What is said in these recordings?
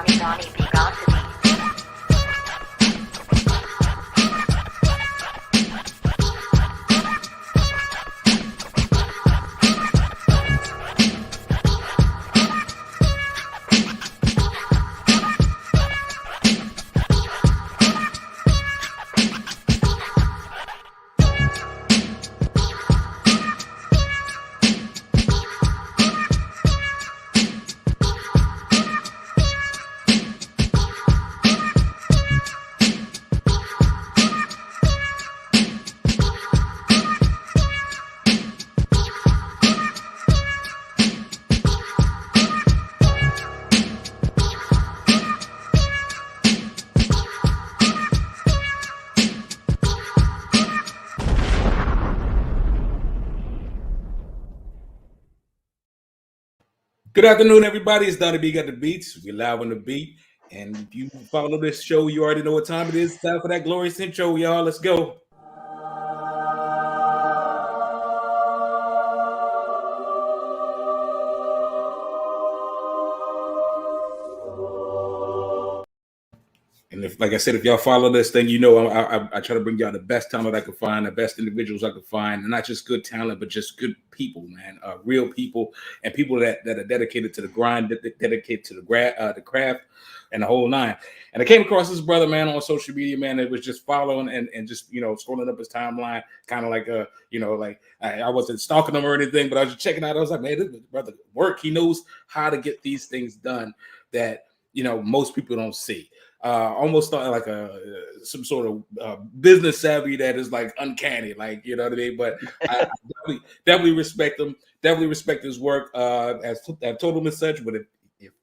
Donnie B, GotDaBeats. Good afternoon, everybody. It's Donnie B got the beats. We're live on the beat. And if you follow this show, you already know what time it is. Time for that glorious intro, y'all. Let's go. And if, like I said, if y'all follow this thing, you know I try to bring y'all the best talent I can find, the best individuals I can find, and not just good talent, but just good people, man, real people, and people that are dedicated to the grind, dedicated to the craft, and the whole nine. And I came across this brother, man, on social media, man, that was just following and just scrolling up his timeline, kind of like I wasn't stalking him or anything, but I was just checking out. I was like, man, this brother work. He knows how to get these things done that most people don't see. Almost like some sort of business savvy that is like uncanny, like you know what I mean. But I definitely respect him. Definitely respect his work. I've told him as such. But if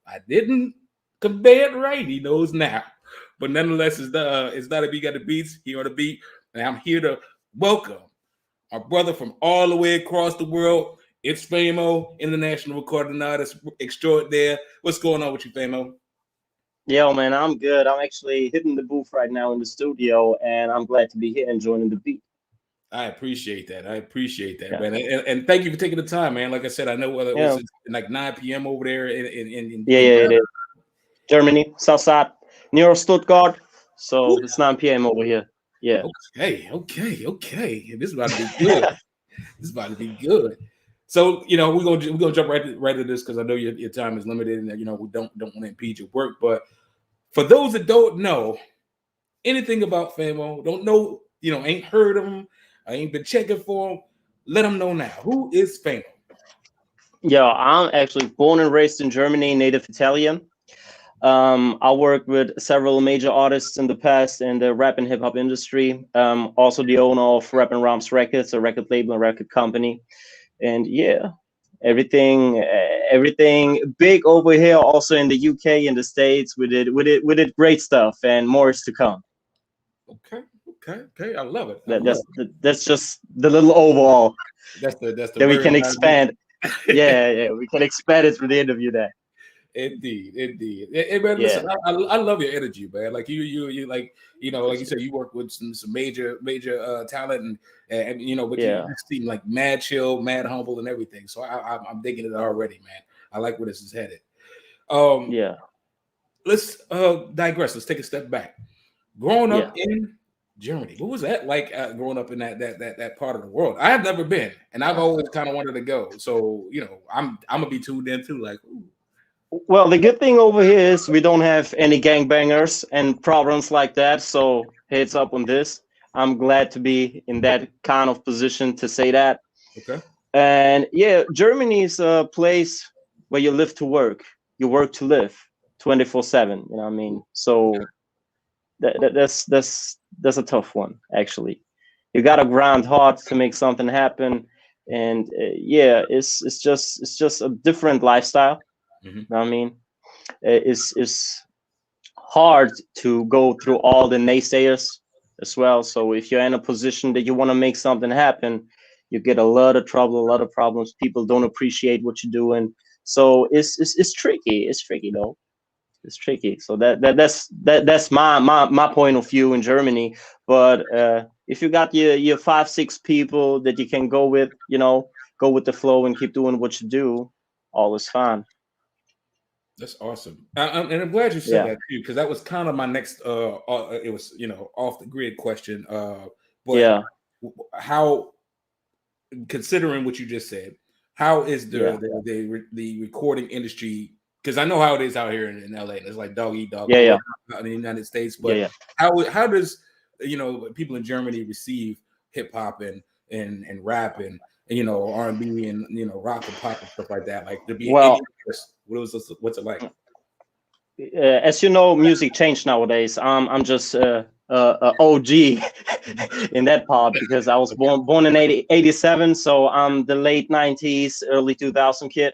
I didn't convey it right, he knows now. But nonetheless, it's Donnie B got the beats. He on the beat, and I'm here to welcome our brother from all the way across the world. It's Famoe, international recording artist extraordinaire. What's going on with you, Famoe? Yo, man, I'm good. I'm actually hitting the booth right now in the studio, and I'm glad to be here and joining the beat. I appreciate that. Yeah. Man. And thank you for taking the time, man. Like I said, I know it was like 9 p.m. over there in it is. Germany, south side, near Stuttgart. So it's 9 p.m. over here. Yeah. Okay. This is about to be good. So we're gonna jump right into this because I know your time is limited, and we don't want to impede your work. But for those that don't know anything about Famoe, don't know, ain't heard of him, I ain't been checking for him, let them know now. Who is Famoe? Yeah, I'm actually born and raised in Germany, native Italian. I worked with several major artists in the past in the rap and hip hop industry. Also the owner of Rap and Rhymes Records, a record label and record company. And yeah, everything big over here. Also in the UK, in the States, we did great stuff, and more is to come. Okay. I love it. That's just the little overall. That's the that we can expand. yeah, we can expand it through the interview there. Indeed. Hey, man, listen, I love your energy, man. Like you like like you said, you work with some major talent, and but you seem like mad chill, mad humble, and everything. So I'm digging it already, man. I like where this is headed. Let's digress. Let's take a step back. Growing up in Germany, what was that like? Growing up in that part of the world, I have never been, and I've always kind of wanted to go. So I'm gonna be tuned in too. Like, ooh. Well, the good thing over here is we don't have any gangbangers and problems like that. So heads up on this. I'm glad to be in that kind of position to say that. Okay. And yeah, Germany is a place where you live to work. You work to live 24/7. You know what I mean? So that's a tough one, actually. You gotta grind hard to make something happen. And it's just a different lifestyle. Mm-hmm. You know what I mean? It's hard to go through all the naysayers as well. So if you're in a position that you want to make something happen, you get a lot of trouble, a lot of problems. People don't appreciate what you're doing. So it's tricky. It's tricky though. It's tricky. So that's my point of view in Germany. But if you got your 5-6 people that you can go with, go with the flow and keep doing what you do, all is fine. That's awesome, and I'm glad you said Yeah, that too, because that was kind of my next. It was off the grid question. But yeah, how, considering what you just said, how is yeah, the recording industry? Because I know how it is out here in LA, and it's like dog eat dog yeah, world yeah, out in the United States. yeah, But yeah. how does people in Germany receive hip hop and rap and R&B and rock and pop and stuff like that? Like there be any Well, what's it like? as you know, music changed nowadays. I'm just a OG in that part because I was born in 87, so I'm the late 90s, early 2000 kid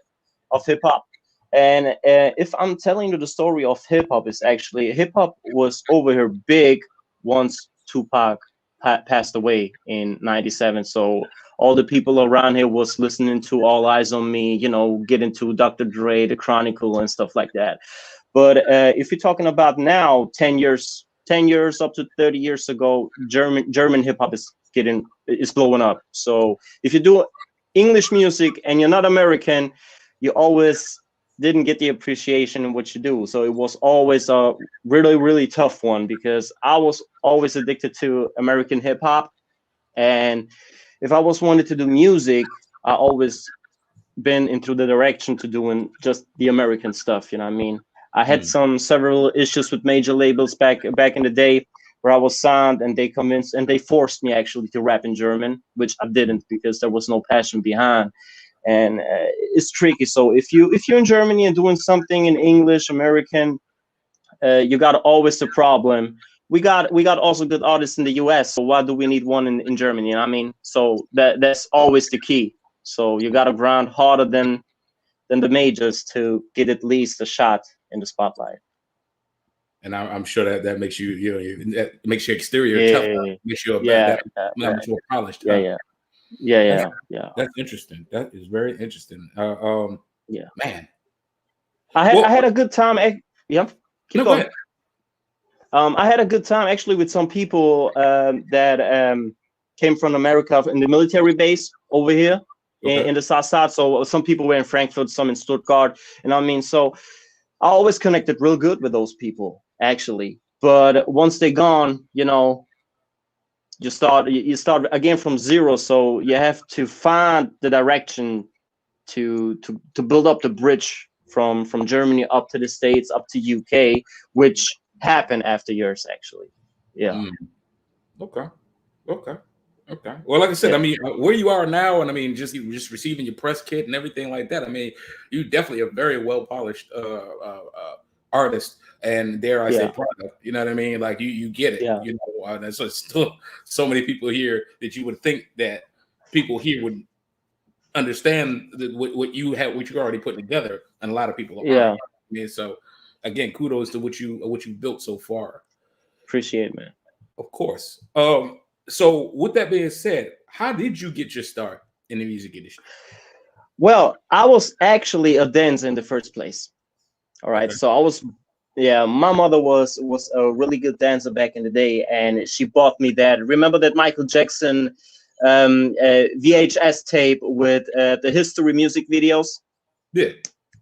of hip hop. And if I'm telling you the story of hip hop, is actually hip hop was over here big once Tupac passed away in 97. So all the people around here was listening to All Eyes on Me, get into Dr. Dre, The Chronicle, and stuff like that. But if you're talking about now, 10 years up to 30 years ago, German hip hop is blowing up. So if you do English music and you're not American, you always didn't get the appreciation in what you do. So it was always a really, really tough one because I was always addicted to American hip hop. And if I was wanted to do music, I always been into the direction to doing just the American stuff. You know what I mean? I had Mm. several issues with major labels back in the day where I was signed and they convinced and they forced me actually to rap in German, which I didn't because there was no passion behind. And it's tricky. So if you're in Germany and doing something in English, American, you got always the problem. We got also good artists in the US. So why do we need one in Germany? You know what I mean? So that's always the key. So you got to grind harder than the majors to get at least a shot in the spotlight. And I'm sure that makes that makes your exterior tougher, Yeah, makes you yeah, that much more polished, yeah, huh? yeah, yeah, That's yeah, yeah, that's interesting. That is very interesting. yeah. Man. I Well, had a good time. Yeah, keep no, go going. ahead. I had a good time actually with some people that came from America in the military base over here Okay. in the South Side. So some people were in Frankfurt, some in Stuttgart, and I mean, so I always connected real good with those people actually. But once they're gone, you start again from zero. So you have to find the direction to build up the bridge from Germany up to the States, up to UK, which happened after years actually. Yeah, Mm, okay. Okay. Okay. Well, like I said, I yeah, mean, where you are now, and I mean, just receiving your press kit and everything like that. I mean, you definitely a very well polished artist, and dare I say, yeah, product. You know what I mean? Like you get it. yeah, There's still so many people here that you would think that people here would understand what you have, what you already put together, and a lot of people aren't. yeah. I mean, so again, kudos to what you built so far. Appreciate, man. Of course. So with that being said, how did you get your start in the music industry? Well, I was actually a dancer in the first place. All right, Okay. so I was, yeah, my mother was a really good dancer back in the day, and she bought me that. Remember that Michael Jackson VHS tape with the history music videos? Yeah.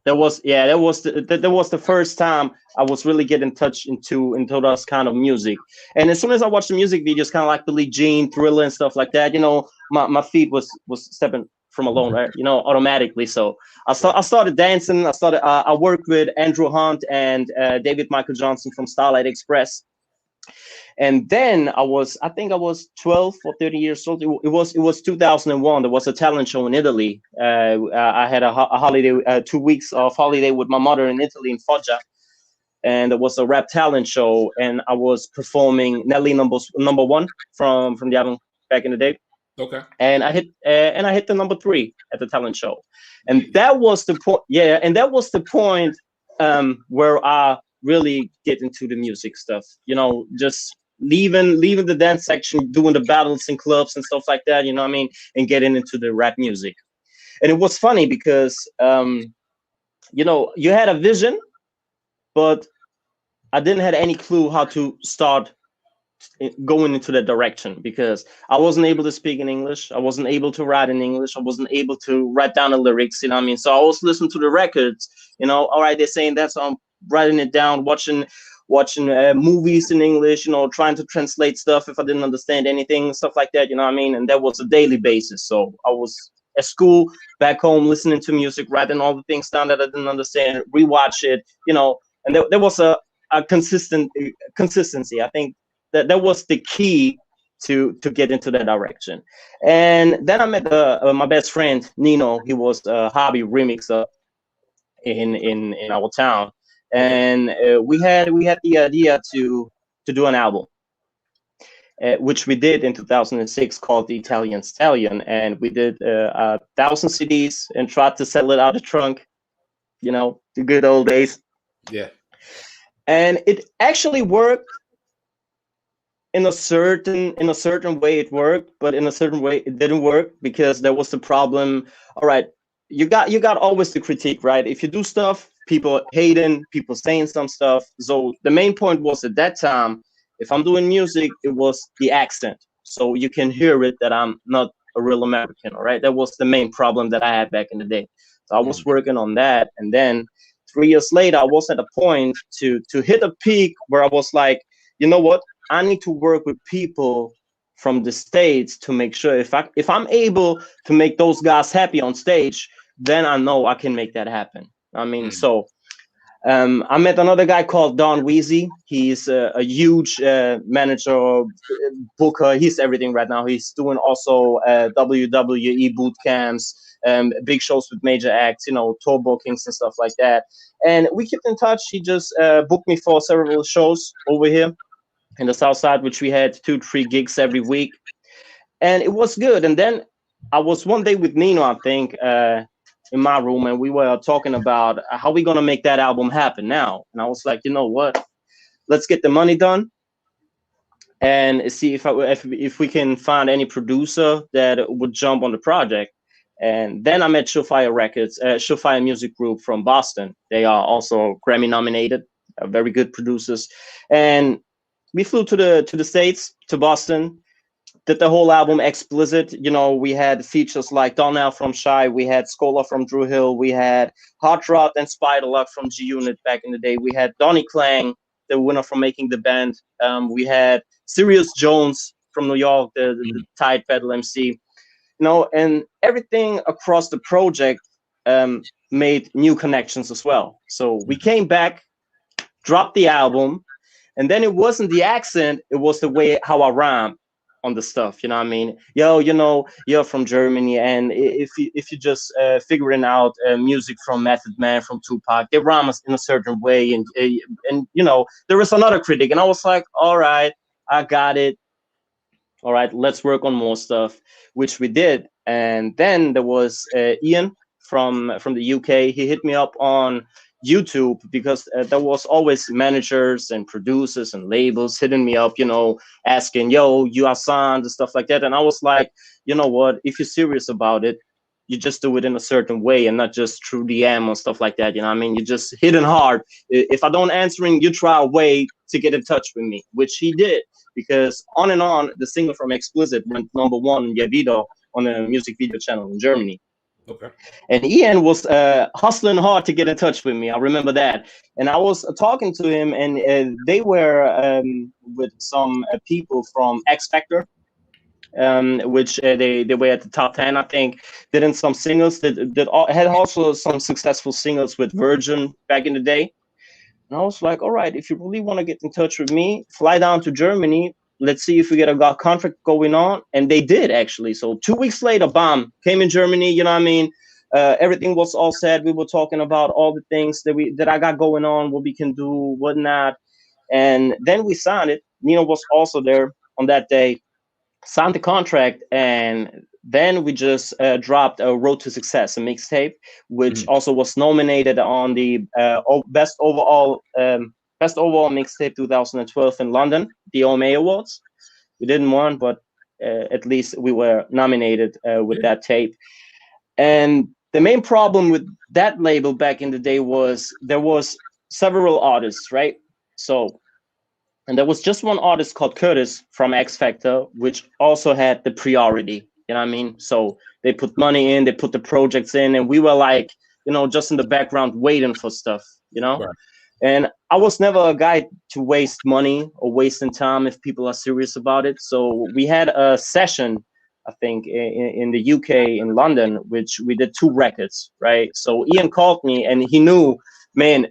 That was the first time I was really getting touch into those kind of music. And as soon as I watched the music videos, kind of like Billie Jean, Thriller, and stuff like that, my feet was stepping from alone, right? Automatically. So I started dancing. I worked with Andrew Hunt and David Michael Johnson from Starlight Express. And then I think I was 12 or 13 years old. It was 2001. There was a talent show in Italy. I had a holiday, 2 weeks of holiday with my mother in Italy in Foggia, and it was a rap talent show. And I was performing Nelly number one from the album back in the day. Okay. And I hit the number three at the talent show, and that was the point. Yeah, and that was the point where I really get into the music stuff. Just leaving the dance section, doing the battles in clubs and stuff like that. You know what I mean, and getting into the rap music. And it was funny because you had a vision, but I didn't have any clue how to start going into that direction, because I wasn't able to speak in English. I wasn't able to write in English. I wasn't able to write down the lyrics, you know what I mean? So I was listening to the records, you know, all right, they're saying that, so I'm writing it down, watching movies in English, you know, trying to translate stuff if I didn't understand anything, stuff like that, you know what I mean? And that was a daily basis. So I was at school, back home, listening to music, writing all the things down that I didn't understand, rewatch it, you know, and there was a consistency. I think that was the key to get into that direction. And then I met my best friend Nino. He was a hobby remixer in our town, and we had the idea to do an album, which we did in 2006, called The Italian Stallion, and we did 1,000 CDs and tried to sell it out of trunk, you know, the good old days. Yeah. And it actually worked. In a certain way it worked, but in a certain way it didn't work, because there was the problem. All right, you got always the critique, right? If you do stuff, people hating, people saying some stuff. So the main point was, at that time, if I'm doing music, it was the accent, so you can hear it that I'm not a real American. All right, that was the main problem that I had back in the day. So I was working on that, and then 3 years later I was at a point to hit a peak where I was like, you know what, I need to work with people from the States to make sure if I'm able to make those guys happy on stage, then I know I can make that happen. I mean, so I met another guy called Don Weezy. He's a huge manager, booker. He's everything right now. He's doing also WWE boot camps, big shows with major acts, you know, tour bookings and stuff like that. And we kept in touch. He just booked me for several shows over here in the South Side, which we had 2-3 gigs every week, and it was good. And then I was one day with Nino, I think, in my room, and we were talking about how we gonna make that album happen now. And I was like, you know what? Let's get the money done and see if we can find any producer that would jump on the project. And then I met Surefire Records, Surefire Music Group from Boston. They are also Grammy nominated, very good producers. And we flew to the States, to Boston, did the whole album explicit. You know, we had features like Donnell from Shy, we had Scola from Drew Hill, we had Hot Rod and Spiderluck from G Unit back in the day. We had Donnie Klang, the winner from Making the Band. We had Sirius Jones from New York, the Tide Pedal MC. You know, and everything across the project made new connections as well. So we came back, dropped the album, and then it wasn't the accent, it was the way how I rhyme on the stuff, you know what I mean? Yo, you know, you're from Germany, and if you just figuring out music from Method Man, from Tupac, they rhyme in a certain way, and you know, there was another critic, and I was like, all right, I got it. All right, let's work on more stuff, which we did. And then there was Ian from the UK. He hit me up on YouTube, because there was always managers and producers and labels hitting me up, you know, asking, yo, you are signed and stuff like that. And I was like, you know what, if you're serious about it, you just do it in a certain way and not just through DM or stuff like that. You know what I mean? You just hitting hard. If I don't answering, you try a way to get in touch with me, which he did, because On and On, the single from Explicit, went #1 in Yavido on a music video channel in Germany. Okay. And Ian was hustling hard to get in touch with me. I remember that. And I was talking to him, and they were with some people from X Factor, which they were at the top 10, I think. Did in some singles, had also some successful singles with Virgin back in the day. And I was like, all right, if you really want to get in touch with me, fly down to Germany. Let's see if we get a contract going on. And they did, actually. So 2 weeks later, bam, came in Germany, you know what I mean? Everything was all set. We were talking about all the things that I got going on, what we can do, whatnot. And then we signed it. Nino was also there on that day, signed the contract, and then we just dropped a Road to Success, a mixtape, which also was nominated on the best overall mixtape 2012 in London, the OMA Awards. We didn't win, but at least we were nominated with that tape. And the main problem with that label back in the day was there was several artists, right? So And there was just one artist called Curtis from X Factor, which also had the priority. You know what I mean? So they put money in, they put the projects in, and we were like, you know, just in the background waiting for stuff, you know? Right. And I was never a guy to waste money or wasting time if people are serious about it. So we had a session, I think, in the UK, in London, which we did 2 records, right? So Ian called me and he knew, man,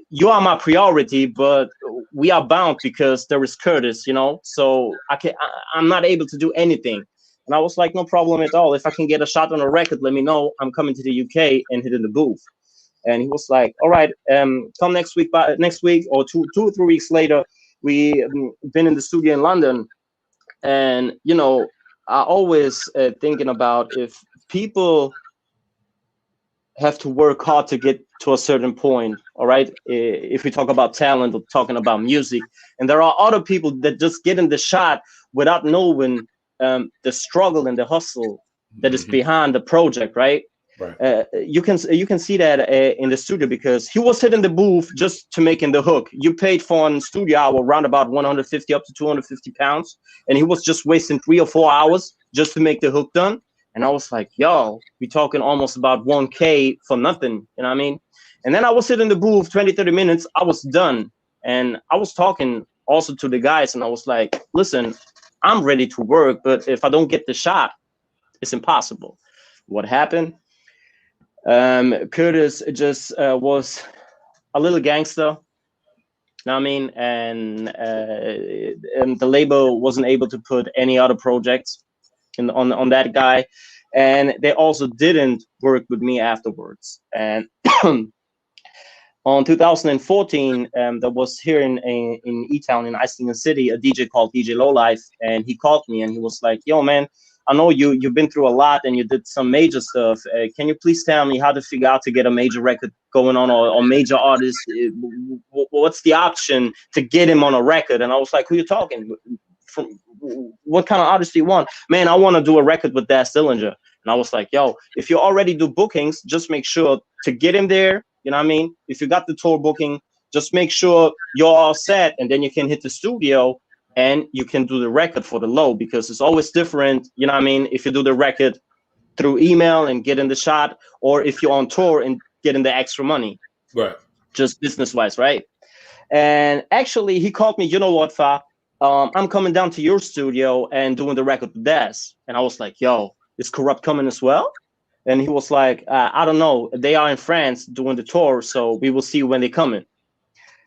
you are my priority, but we are bound because there is Curtis, you know? So I'm not able to do anything. And I was like, no problem at all. If I can get a shot on a record, let me know. I'm coming to the UK and hit in the booth. And he was like, all right, come next week, or two or 3 weeks later, we been in the studio in London. And, you know, I always thinking about if people have to work hard to get to a certain point, all right? If we talk about talent or talking about music, and there are other people that just get in the shot without knowing the struggle and the hustle that is behind the project, right? Right. You can see that in the studio, because he was hitting the booth just to making the hook. You paid for a studio hour around about 150 up to 250 pounds, and he was just wasting 3 or 4 hours just to make the hook done. And I was like, yo, we talking almost about 1K for nothing, you know what I mean? And then I was sitting in the booth 20, 30 minutes, I was done. And I was talking also to the guys, and I was like, listen, I'm ready to work, but if I don't get the shot, it's impossible. What happened? Curtis just was a little gangster, you know what I mean? And the label wasn't able to put any other projects on that guy. And they also didn't work with me afterwards. And on 2014, there was here in E-Town in Islington City, a DJ called DJ Lowlife, and he called me and he was like, yo, man, I know you've been through a lot and you did some major stuff. Can you please tell me how to figure out to get a major record going on, or major artist? What's the option to get him on a record? And I was like, who you talking? From what kind of artist do you want? Man, I want to do a record with Daz Dillinger. And I was like, yo, if you already do bookings, just make sure to get him there. You know what I mean? If you got the tour booking, just make sure you're all set, and then you can hit the studio and you can do the record for the low, because it's always different. You know what I mean? If you do the record through email and get in the shot, or if you're on tour and getting the extra money. Right. Just business wise, right? And actually, he called me, you know what, Fa? I'm coming down to your studio and doing the record with Daz. And I was like, yo, is Corrupt coming as well? And he was like, I don't know. They are in France doing the tour, so we will see when they come in.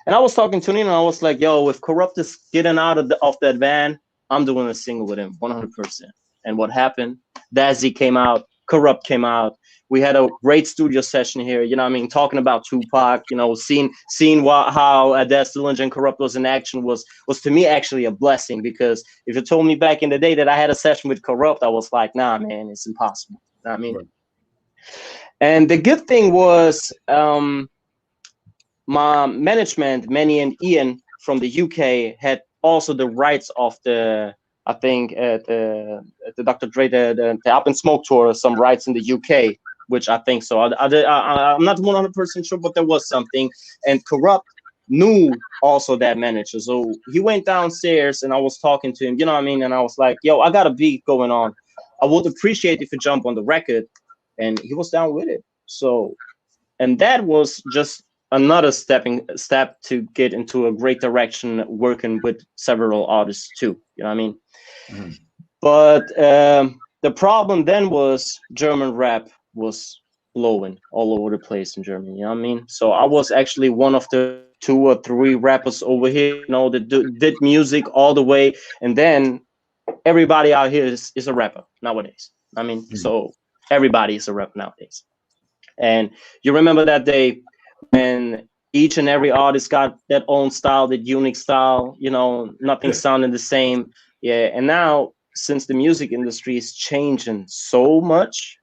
And I was talking to him, and I was like, yo, if Corrupt is getting out of that van, I'm doing a single with him, 100%. And what happened? Dazzy came out, Corrupt came out. We had a great studio session here, you know what I mean, talking about Tupac, you know, seeing how Daz Dillinger and Corrupt was in action was to me actually a blessing, because if you told me back in the day that I had a session with Corrupt, I was like, nah, man, it's impossible. You know what I mean? Right. And the good thing was my management, Manny and Ian from the UK, had also the rights of the, I think, the Dr. Dre, the Up in Smoke tour, some rights in the UK, which I think so. I'm not 100% sure, but there was something. And Corrupt knew also that manager. So he went downstairs and I was talking to him, you know what I mean? And I was like, yo, I got a beat going on. I would appreciate if you jump on the record. And he was down with it. So, and that was just another step to get into a great direction, working with several artists too. You know what I mean? Mm-hmm. But the problem then was German rap was blowing all over the place in Germany. You know what I mean? So I was actually one of the 2 or 3 rappers over here, you know, that did music all the way. And then everybody out here is a rapper nowadays. I mean, mm-hmm. So everybody is a rapper nowadays. And you remember that day when each and every artist got their own style, that unique style, you know, nothing sounding the same. Yeah. And now, since the music industry is changing so much,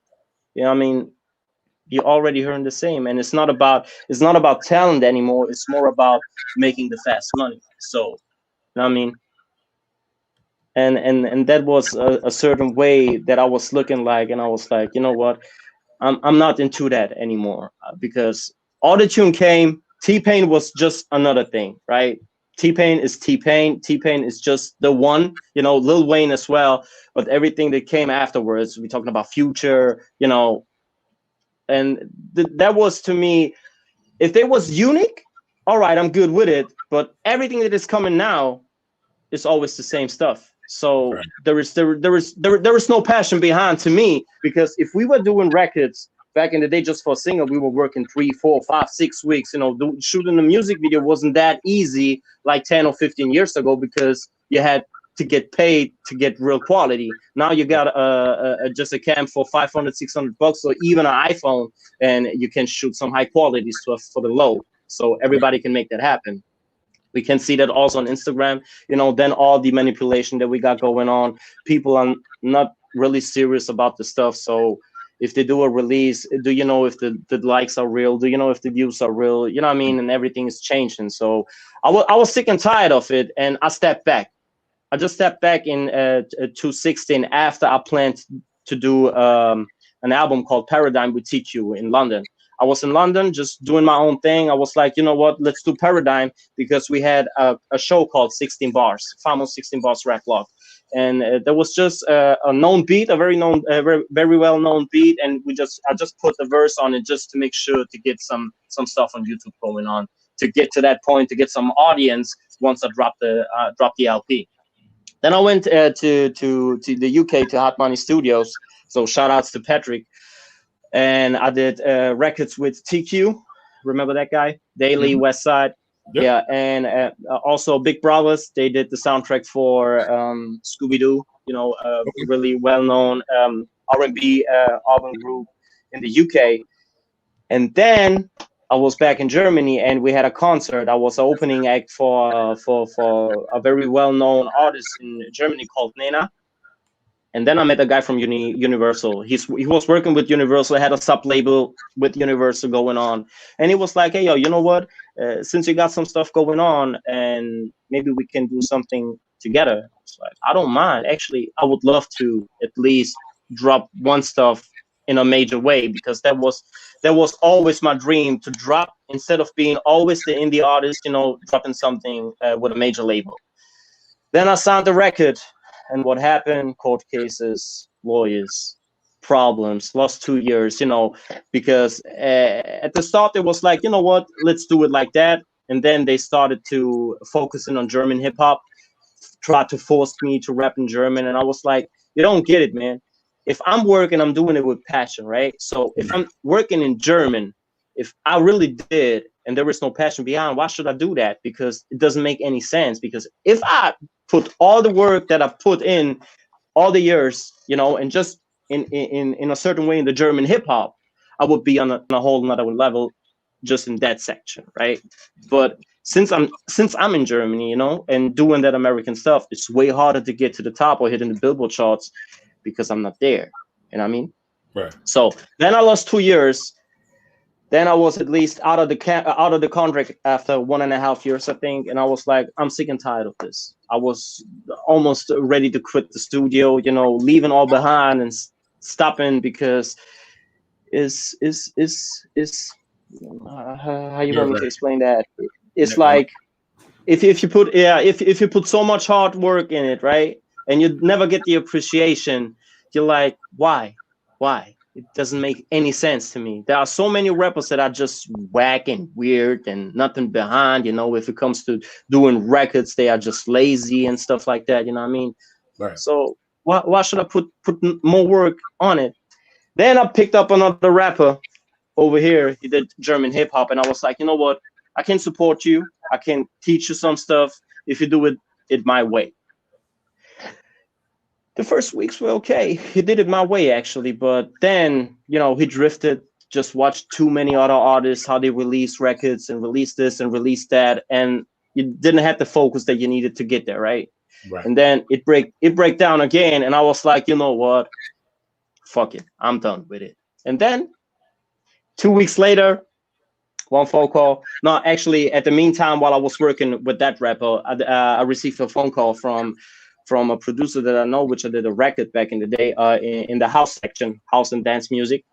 you know what I mean, you're already hearing the same. And it's not about talent anymore. It's more about making the fast money. So, you know what I mean? And that was a certain way that I was looking like, and I was like, you know what? I'm not into that anymore, because Autotune came, T-Pain was just another thing, right? T-Pain is T-Pain. T-Pain is just the one, you know, Lil Wayne as well. But everything that came afterwards, we're talking about Future, you know, and that was to me, if they was unique, all right, I'm good with it. But everything that is coming now is always the same stuff. So Right. there is no passion behind to me, because if we were doing records back in the day just for a single, we were working 3, 4, 5, 6 weeks. You know, shooting a music video wasn't that easy like 10 or 15 years ago, because you had to get paid to get real quality. Now you got just a cam for 500, 600 bucks, or even an iPhone, and you can shoot some high quality stuff for the low. So everybody can make that happen. We can see that also on Instagram, you know, then all the manipulation that we got going on, people are not really serious about the stuff. So if they do a release, do you know if the likes are real? Do you know if the views are real? You know what I mean? And everything is changing. So I was sick and tired of it, and I stepped back. I just stepped back in 2016 after I planned to do an album called Paradigm with TQ in London. I was in London just doing my own thing. I was like, you know what, let's do Paradigm, because we had a show called 16 Bars, Famoe 16 Bars Rap Block. And there was just a known beat, a very known, very well known beat, and I just put the verse on it just to make sure to get some stuff on YouTube going on, to get to that point, to get some audience once I drop the LP. Then I went to the UK, to Hot Money Studios. So shout outs to Patrick. And I did records with TQ. Remember that guy? Daily, West Side. Yep. Yeah, and also Big Brothers. They did the soundtrack for Scooby-Doo. You know, really well-known R&B album group in the UK. And then I was back in Germany, and we had a concert. I was an opening act for a very well-known artist in Germany called Nena. And then I met a guy from Universal. He was working with Universal, had a sub label with Universal going on, and he was like, "Hey, yo, you know what? Since you got some stuff going on, and maybe we can do something together." I was like, "I don't mind. Actually, I would love to at least drop one stuff in a major way, because that was always my dream, to drop, instead of being always the indie artist, you know, dropping something with a major label." Then I signed the record. And what happened? Court cases, lawyers, problems, lost 2 years, you know, because at the start it was like, you know what, let's do it like that. And then they started to focus in on German hip hop, tried to force me to rap in German. And I was like, you don't get it, man. If I'm working, I'm doing it with passion, right? So if I'm working in German, if I really did, and there is no passion behind, why should I do that? Because it doesn't make any sense. Because if I put all the work that I put in all the years, you know, and just in a certain way in the German hip hop, I would be on a whole another level just in that section, right? But since I'm in Germany, you know, and doing that American stuff, it's way harder to get to the top or hitting the Billboard charts, because I'm not there. You know what I mean? Right. So then I lost 2 years. Then I was at least out of the contract after 1.5 years, I think. And I was like, I'm sick and tired of this. I was almost ready to quit the studio, you know, leaving all behind and stopping, because how you want me to explain that? It's like, if you put so much hard work in it, right, and you never get the appreciation, you're like, why? It doesn't make any sense to me. There are so many rappers that are just whack and weird and nothing behind, you know. If it comes to doing records, they are just lazy and stuff like that, you know what I mean? Right. So why should I put more work on it? Then I picked up another rapper over here. He did German hip hop, and I was like, you know what? I can support you. I can teach you some stuff if you do it my way. The first weeks were okay. He did it my way, actually. But then, you know, he drifted, just watched too many other artists, how they release records and release this and release that. And you didn't have the focus that you needed to get there, right? Right. And then it break down again. And I was like, you know what? Fuck it. I'm done with it. And then 2 weeks later, one phone call. No, actually, at the meantime, while I was working with that rapper, I received a phone call from a producer that I know, which I did a record back in the day in the house section, house and dance music.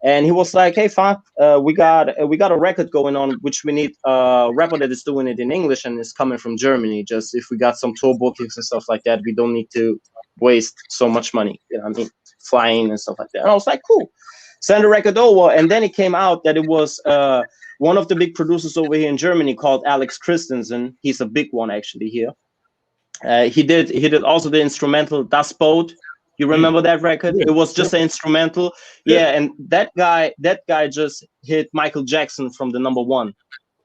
And he was like, "Hey, fine, we got a record going on, which we need a rapper that is doing it in English and is coming from Germany. Just if we got some tour bookings and stuff like that, we don't need to waste so much money. You know what I mean, flying and stuff like that." And I was like, "Cool." Send the record over, and then it came out that it was one of the big producers over here in Germany called Alex Christensen. He's a big one actually here. He did also the instrumental Das Boot. You remember that record? Yeah. It was just an instrumental. Yeah, and that guy just hit Michael Jackson from the #1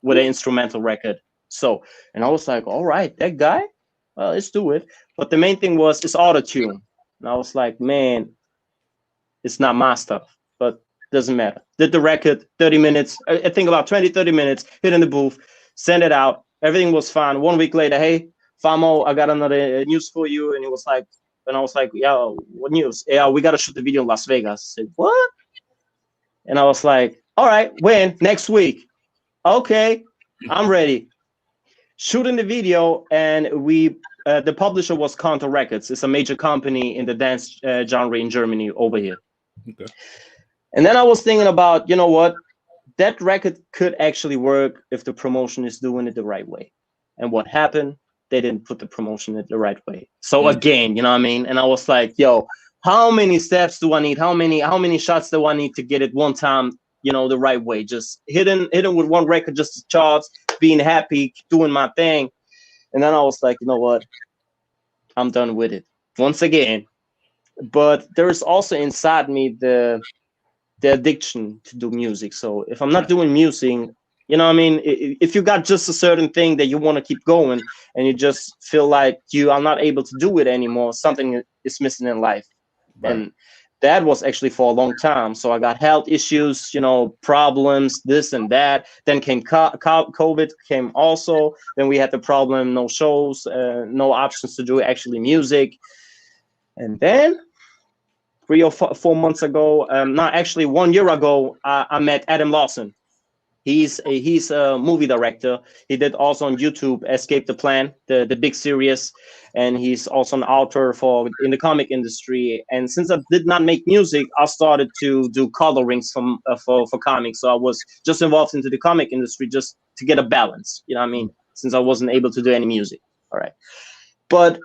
with an instrumental record. So, and I was like, all right, that guy, well, let's do it. But the main thing was it's auto-tune. And I was like, man, it's not my stuff, but doesn't matter. Did the record, 30 minutes, I think about 20, 30 minutes, hit in the booth, send it out. Everything was fine. 1 week later, hey, Famoe, I got another news for you. And he was like, and I was like, yeah, what news? Yeah, we got to shoot the video in Las Vegas. I said, what? And I was like, all right, when? Next week. Okay, I'm ready. Shooting the video, and we, the publisher was Counter Records. It's a major company in the dance genre in Germany over here. Okay. And then I was thinking about, you know what? That record could actually work if the promotion is doing it the right way. And what happened? They didn't put the promotion in the right way. So again, you know what I mean? And I was like, yo, how many steps do I need? How many shots do I need to get it one time, you know, the right way? Just hitting with one record, just the charts, being happy, doing my thing. And then I was like, you know what? I'm done with it once again. But there is also inside me the addiction to do music. So if I'm not doing music, you know what I mean? If you got just a certain thing that you want to keep going and you just feel like you are not able to do it anymore, something is missing in life. Right. And that was actually for a long time. So I got health issues, you know, problems, this and that. Then came COVID came also. Then we had the problem, no shows, no options to do actually music. And then 3 or 4 months ago, not actually 1 year ago, I met Adam Lawson. He's a movie director. He did also on YouTube Escape the Plan, the big series, and he's also an author in the comic industry. And since I did not make music, I started to do colorings for comics. So I was just involved into the comic industry just to get a balance. You know what I mean? Since I wasn't able to do any music. All right, but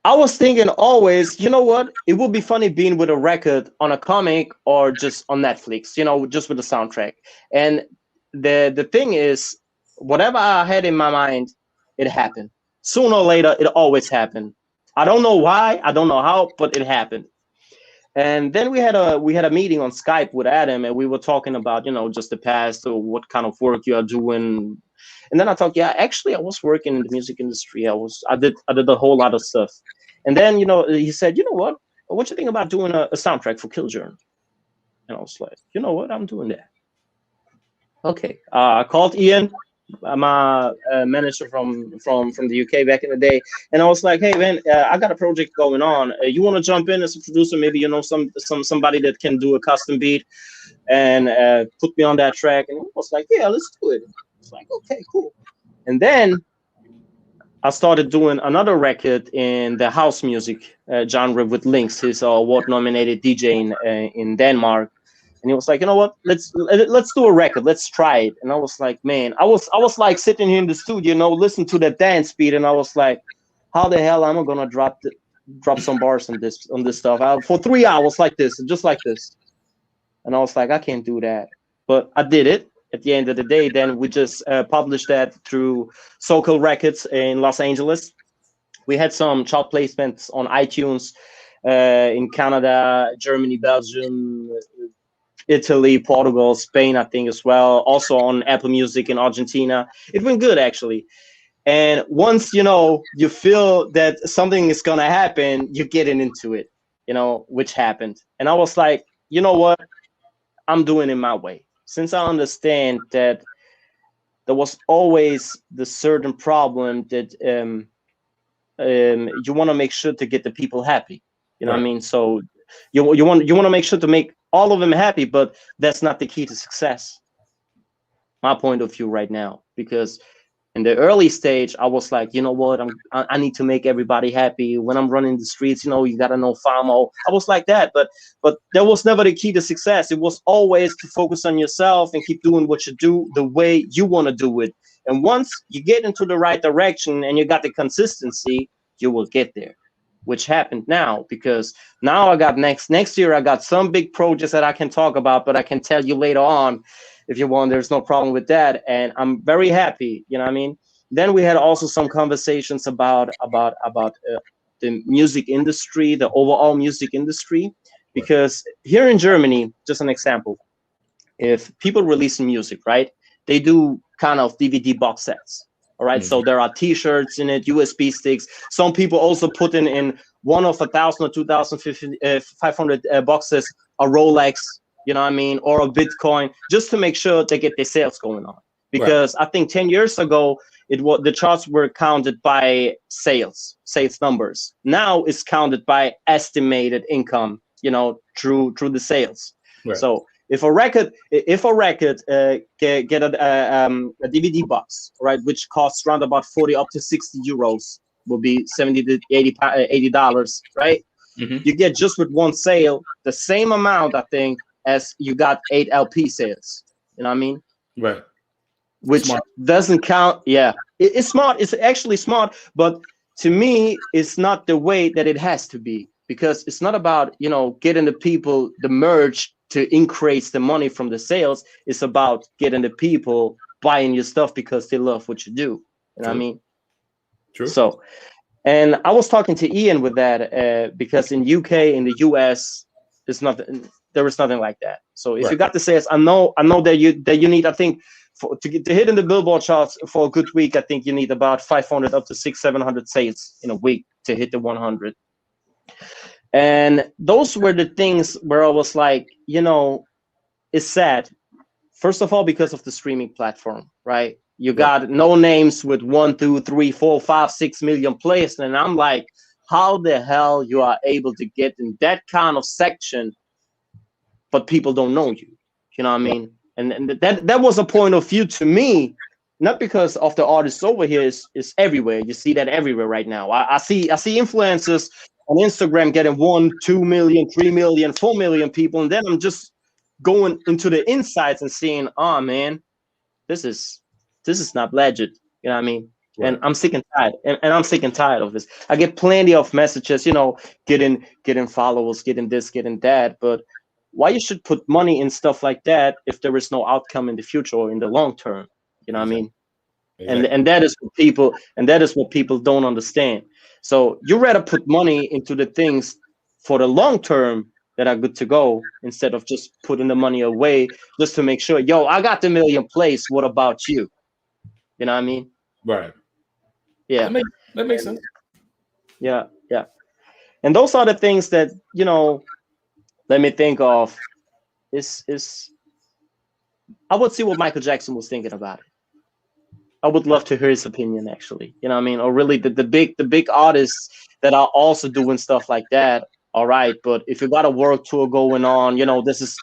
I was thinking always, you know what? It would be funny being with a record on a comic or just on Netflix, you know, just with a soundtrack. And the thing is, whatever I had in my mind, it happened. Sooner or later, it always happened. I don't know why, I don't know how, but it happened. And then we had a meeting on Skype with Adam, and we were talking about, you know, just the past or what kind of work you are doing. And then I thought, yeah, actually, I was working in the music industry. I did a whole lot of stuff. And then, you know, he said, you know what you think about doing a soundtrack for Killjourn? And I was like, you know what, I'm doing that. Okay. I called Ian, my manager from the UK back in the day, and I was like, hey man, I got a project going on. You want to jump in as a producer? Maybe you know somebody that can do a custom beat and put me on that track. And I was like, yeah, let's do it. It's like, okay, cool. And then I started doing another record in the house music genre with Lynx. He's an award-nominated DJ in Denmark. And he was like, you know what? Let's do a record. Let's try it. And I was like, man, I was like sitting here in the studio, you know, listening to the dance beat, and I was like, how the hell am I gonna drop some bars on this stuff for 3 hours like this, just like this? And I was like, I can't do that. But I did it. At the end of the day, then we just published that through Socal Records in Los Angeles. We had some chart placements on iTunes in Canada, Germany, Belgium, Italy, Portugal, Spain, I think as well. Also on Apple Music in Argentina. It went good, actually. And once, you know, you feel that something is going to happen, you're getting into it, you know, which happened. And I was like, you know what? I'm doing it my way. Since I understand that there was always the certain problem that you want to make sure to get the people happy. You know what I mean? So you want to make sure to make all of them happy, but that's not the key to success. My point of view right now, because In the early stage, I was like, you know what, I need to make everybody happy. When I'm running the streets, you know, you gotta know Famoe. I was like that, but that was never the key to success. It was always to focus on yourself and keep doing what you do the way you want to do it. And once you get into the right direction and you got the consistency, you will get there, which happened now, because now I got next year, I got some big projects that I can talk about, but I can tell you later on if you want. There's no problem with that. And I'm very happy, you know what I mean? Then we had also some conversations about the music industry, the overall music industry, because here in Germany, just an example, if people release music, right, they do kind of DVD box sets. All right, so there are T-shirts in it, USB sticks. Some people also put in one of 1,000 or 2,500 boxes a Rolex, you know what I mean, or a Bitcoin, just to make sure they get their sales going on. Because I think 10 years ago, the charts were counted by sales numbers. Now it's counted by estimated income, you know, through the sales. So if a record get a DVD box, right, which costs around about 40 up to 60 euros, will be 70 to 80 dollars, right? You get just with one sale the same amount, I think, as you got 8 LP sales. You know what I mean? Right. Which Smart. doesn't count. Yeah, it's smart. It's actually smart, but to me, it's not the way that it has to be, because it's not about, you know, getting the people the merch to increase the money from the sales. It's about getting the people buying your stuff because they love what you do. You know what I mean? True. So, and I was talking to Ian with that because in UK, in the US, it's nothing. There is nothing like that. So if you got the sales, I know that you need, I think, to hit in the Billboard charts for a good week, I think you need about 500 up to 600-700 sales in a week to hit the 100. And those were the things where I was like, you know, it's sad. First of all, because of the streaming platform, right? You got no names with 1, 2, 3, 4, 5, 6 million plays, and I'm like, how the hell you are able to get in that kind of section, but people don't know you? You know what I mean? And that was a point of view to me, not because of the artists over here. Is everywhere. You see that everywhere right now. I see influencers on Instagram getting 1, 2 million, 3 million, 4 million people, and then I'm just going into the insights and seeing, oh man, this is not legit. You know what I mean? And I'm sick and tired. And I'm sick and tired of this. I get plenty of messages, you know, getting followers, getting this, getting that, but why you should put money in stuff like that if there is no outcome in the future or in the long term? You know what I mean? And that is what people don't understand. So you rather put money into the things for the long term that are good to go, instead of just putting the money away just to make sure, yo, I got the million plays. What about you? You know what I mean? Right. Yeah. That makes sense. Yeah. Yeah. And those are the things that, you know, let me think of. Is I would see what Michael Jackson was thinking about it. I would love to hear his opinion, actually. You know what I mean? Or really the big artists that are also doing stuff like that. All right, but if you got a world tour going on, you know, this is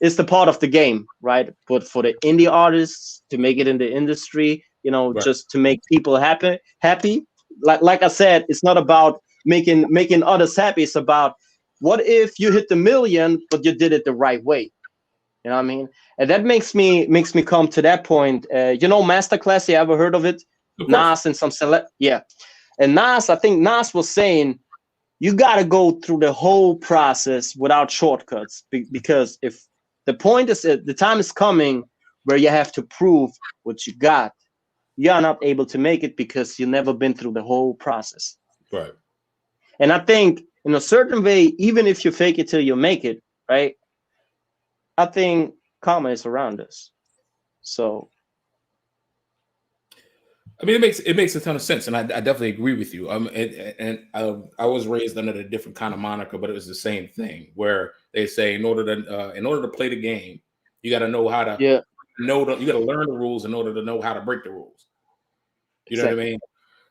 it's the part of the game, right? But for the indie artists to make it in the industry, you know, just to make people happy. Like I said, it's not about making others happy. It's about, what if you hit the million, but you did it the right way? You know what I mean? And that makes me come to that point. You know, Masterclass, you ever heard of it? Nas and some yeah. And Nas, I think Nas was saying, you got to go through the whole process without shortcuts, because if the point is, the time is coming where you have to prove what you got, you're not able to make it because you've never been through the whole process. Right. And I think in a certain way, even if you fake it till you make it, right? I think karma is around us. So, I mean, it makes a ton of sense, and I definitely agree with you. I was raised under a different kind of moniker, but it was the same thing, where they say in order to play the game, you got to know how to you got to learn the rules in order to know how to break the rules. You know what I mean?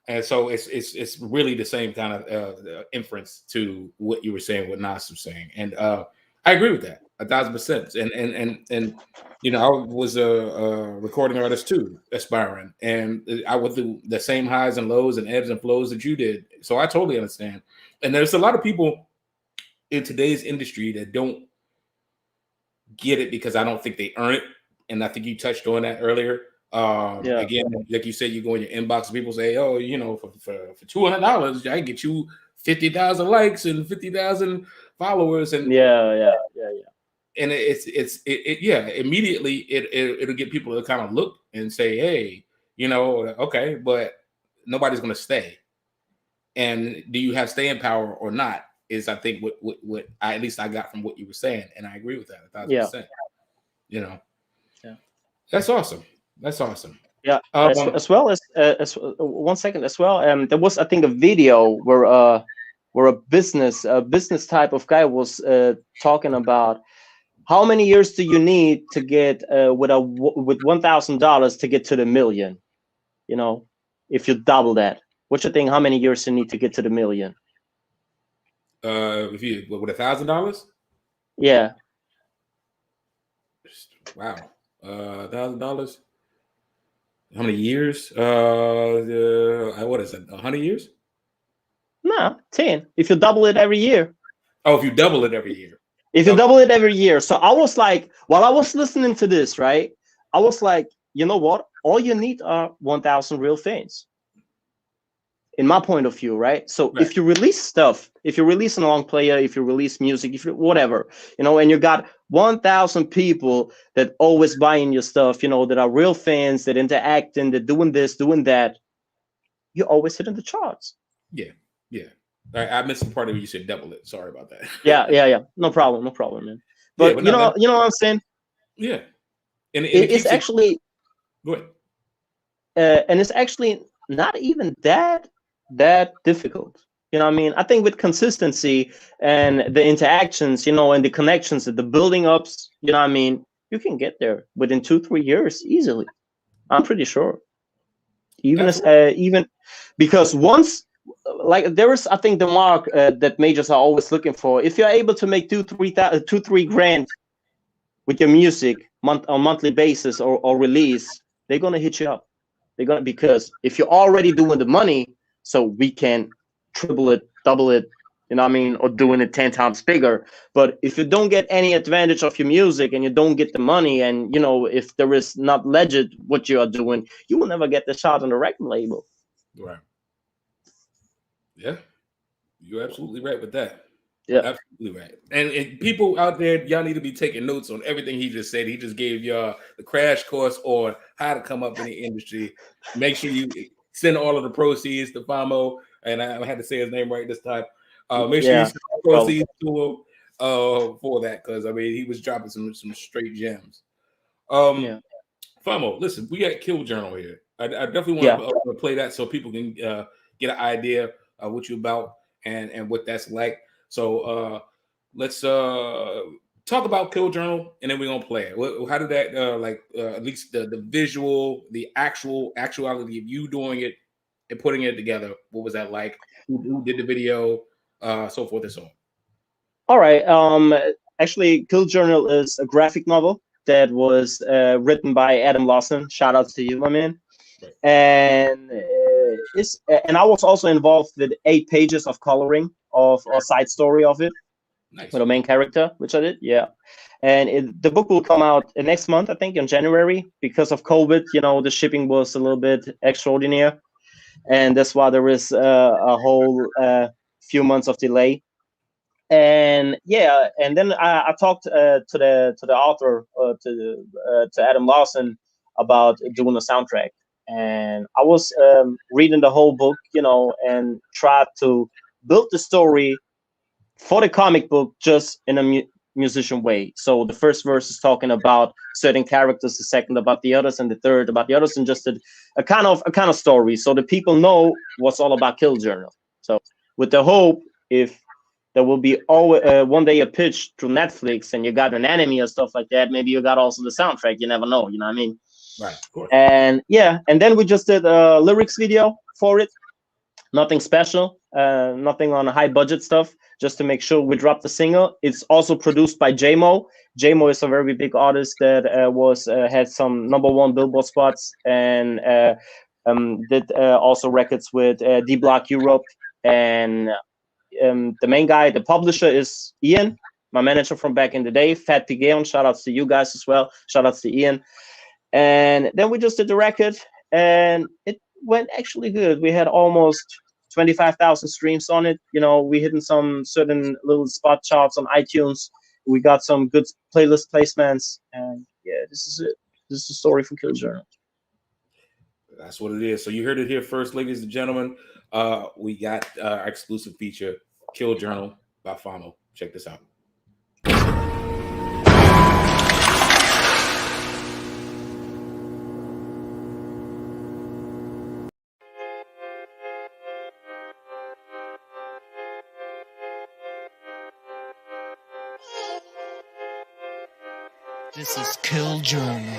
And so it's really the same kind of inference to what you were saying, what Nas was saying, and I agree with that. 1,000%. And you know, I was a recording artist too, aspiring, and I went through the same highs and lows and ebbs and flows that you did. So I totally understand. And there's a lot of people in today's industry that don't get it because I don't think they earn it. And I think you touched on that earlier. Again, like you said, you go in your inbox, people say, "Oh, you know, for $200, I can get you 50,000 likes and 50,000 followers." And and immediately it'll get people to kind of look and say, "Hey, you know, okay," but nobody's going to stay. And do you have staying power or not? Is I think what at least I got from what you were saying, and I agree with that 1,000%. You know, that's awesome. That's awesome. Yeah, as well as 1 second as well. There was, I think, a video where a business type of guy was talking about how many years do you need to get with $1,000 to get to the million. You know, if you double that, what you think? How many years you need to get to the million? If you with $1,000? Yeah. Wow. $1,000. How many years? What is it? 100 years? No, 10. If you double it every year. Oh, if you double it every year. If you double it every year. So I was like, while I was listening to this, right? I was like, you know what? All you need are 1,000 real fans. In my point of view, right? So if you release stuff, if you release an long player, if you release music, if you whatever, you know, and you got 1,000 people that always buying your stuff, you know, that are real fans, that interacting, that doing this, doing that, you always hit in the charts. Yeah. I missed the part of you said double it. Sorry about that. Yeah. No problem, man. But you know what I'm saying? Yeah. And it's actually go ahead. And it's actually not even that difficult. You know what I mean? I think with consistency and the interactions, you know, and the connections, the building ups, you know what I mean, you can get there within 2-3 years easily. I'm pretty sure. Even because once, like, there is, I think, the mark that majors are always looking for. If you're able to make 2-3 grand with your music on monthly basis or release, they're gonna hit you up. Because if you're already doing the money, so we can triple it, double it, you know what I mean, or doing it 10 times bigger. But if you don't get any advantage of your music and you don't get the money, and you know, if there is not legit what you are doing, you will never get the shot on the record label. Right. Yeah, you're absolutely right with that. Yeah, absolutely right. And people out there, y'all need to be taking notes on everything he just said. He just gave y'all the crash course on how to come up in the industry. Make sure you send all of the proceeds to Famoe, and I had to say his name right this time. Make sure you send all the proceeds to him for that, because I mean, he was dropping some straight gems. Famoe, listen, we got Kill Journal here. I definitely want to play that so people can get an idea of what you're about and what that's like. So let's talk about Kill Journal, and then we're gonna play it. How did that at least the visual, the actuality of you doing it and putting it together? What was that like? Who did the video? So forth and so on. All right. Actually, Kill Journal is a graphic novel that was written by Adam Lawson. Shout out to you, my man. Right. And I was also involved with 8 pages of coloring of a side story of it. Nice. With a main character, which I did, and the book will come out next month, I think, in January. Because of COVID, you know, the shipping was a little bit extraordinary, and that's why there is a whole few months of delay. And and then I talked to the author, to Adam Lawson, about doing a soundtrack, and I was reading the whole book, you know, and tried to build the story for the comic book just in a musician way. So the first verse is talking about certain characters, the second about the others, and the third about the others, and just a kind of story, so the people know what's all about Kill Journal. So with the hope, if there will be one day a pitch through Netflix and you got an anime or stuff like that, maybe you got also the soundtrack. You never know, you know what I mean? Right, of course. And and then we just did a lyrics video for it. Nothing special. nothing on high budget stuff, just to make sure we drop the single. It's also produced by J-Mo. J-Mo is a very big artist that had some #1 Billboard spots, and did also records with D-Block Europe. And the main guy, the publisher, is Ian, my manager from back in the day, Fat Pigeon. Shout outs to you guys as well. Shout outs to Ian. And then we just did the record, and it went actually good. We had almost 25,000 streams on it. You know, we hitting some certain little spot charts on iTunes. We got some good playlist placements, and yeah, this is it. This is the story for Kill Journal. That's what it is. So you heard it here first, ladies and gentlemen. We got our exclusive feature, Kill Journal by Famoe. Check this out. This is Kill Journal.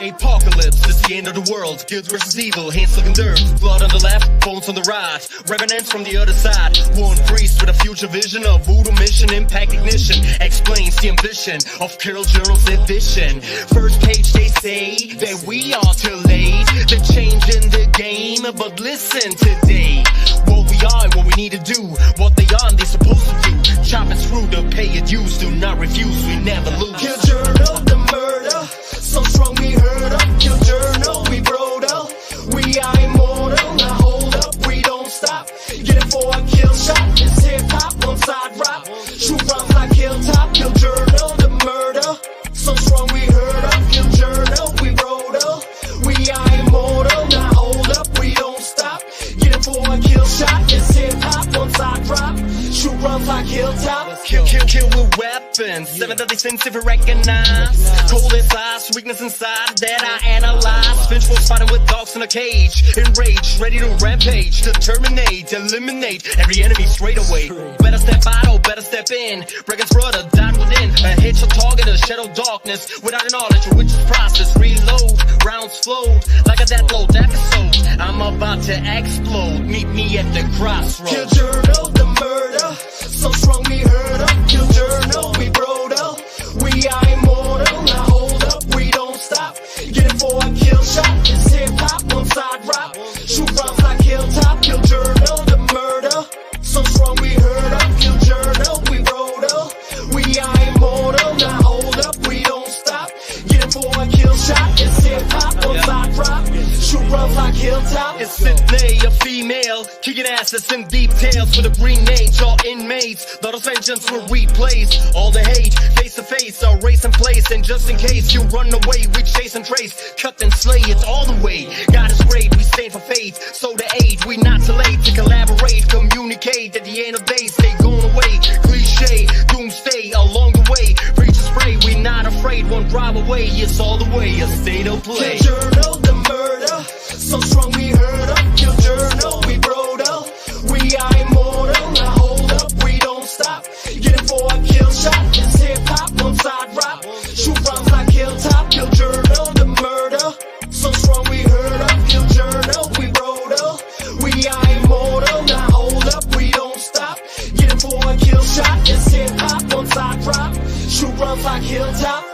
Apocalypse, it's the end of the world. Good versus evil, hands looking dirt. Blood on the left, bones on the right. Revenants from the other side. One priest with a future vision of voodoo mission, impact ignition. Explains the ambition of Kill Journal's edition. First page they say that we are too late. They're changing the game, but listen today. What we are and what we need to do. What they are and they're supposed to do. Chop and screw to pay your dues. Do not refuse, we never lose. Kill Journal, the murder. So strong we heard up. Kill Journal, we broke up. We are immortal. Now hold up, we don't stop. Get it for a kill shot. It's hip hop, one side rock. Shoot rounds like Hilltop. Kill Journal, the murder. So strong we heard up. Kill Journal, we broke up. We are immortal. Now hold up, we don't stop. Get it for a kill shot. It's hip hop, one side rock. Shoot rounds like Hilltop. Kill with weapons. 730 cents if you recognize. Cold as ice, weakness inside that I analyze. Vengeful fighting with dogs in a cage. Enraged, ready to rampage. To terminate, eliminate every enemy straight away. Better step out or better step in. Breaking brother died within. A headshot target, a shadow darkness. Without the knowledge of which is process. Reload, rounds flowed like a deathload episode. I'm about to explode. Meet me at the crossroads. Kill Journal, the murder. So strong we heard up. Kill Journal, we broke up. We are immortal. Now hold up, we don't stop. Get it for a kill shot. It's hip hop, one side rock. Shoot rounds like Hilltop. Kill Journal, the murder. So strong we heard up. Kill Journal, we broke up. We are immortal. Now hold up, we don't stop. Get it for a kill shot. It's hip hop, one side rock. Shoot rounds like Hilltop. It's Sydney, a female. Kicking asses in details with a green age. All inmates. Lot of vengeance will replace all the hate. Face to face, our race and place. And just in case you run away, we chase and trace. Cut and slay, it's all the way. God is great, we stand for faith. So the aid, we not too late to collaborate. Communicate at the end of days, they going away. Cliche, doomsday along the way. Preach and spray, we not afraid. One drive away, it's all the way. A state of play. Kill Journal, the murder. So strong we heard up. Kill Journal, we broke up. We are immortal. Now hold up, we don't stop. Get it for a kill shot. It's hip hop, one side rock. Shoot rounds like Hilltop. Kill Journal, the murder. So strong we heard up. Kill Journal, we broke up. We are immortal. Now hold up, we don't stop. Get it for a kill shot. It's hip hop, one side rock. Shoot rounds like Hilltop.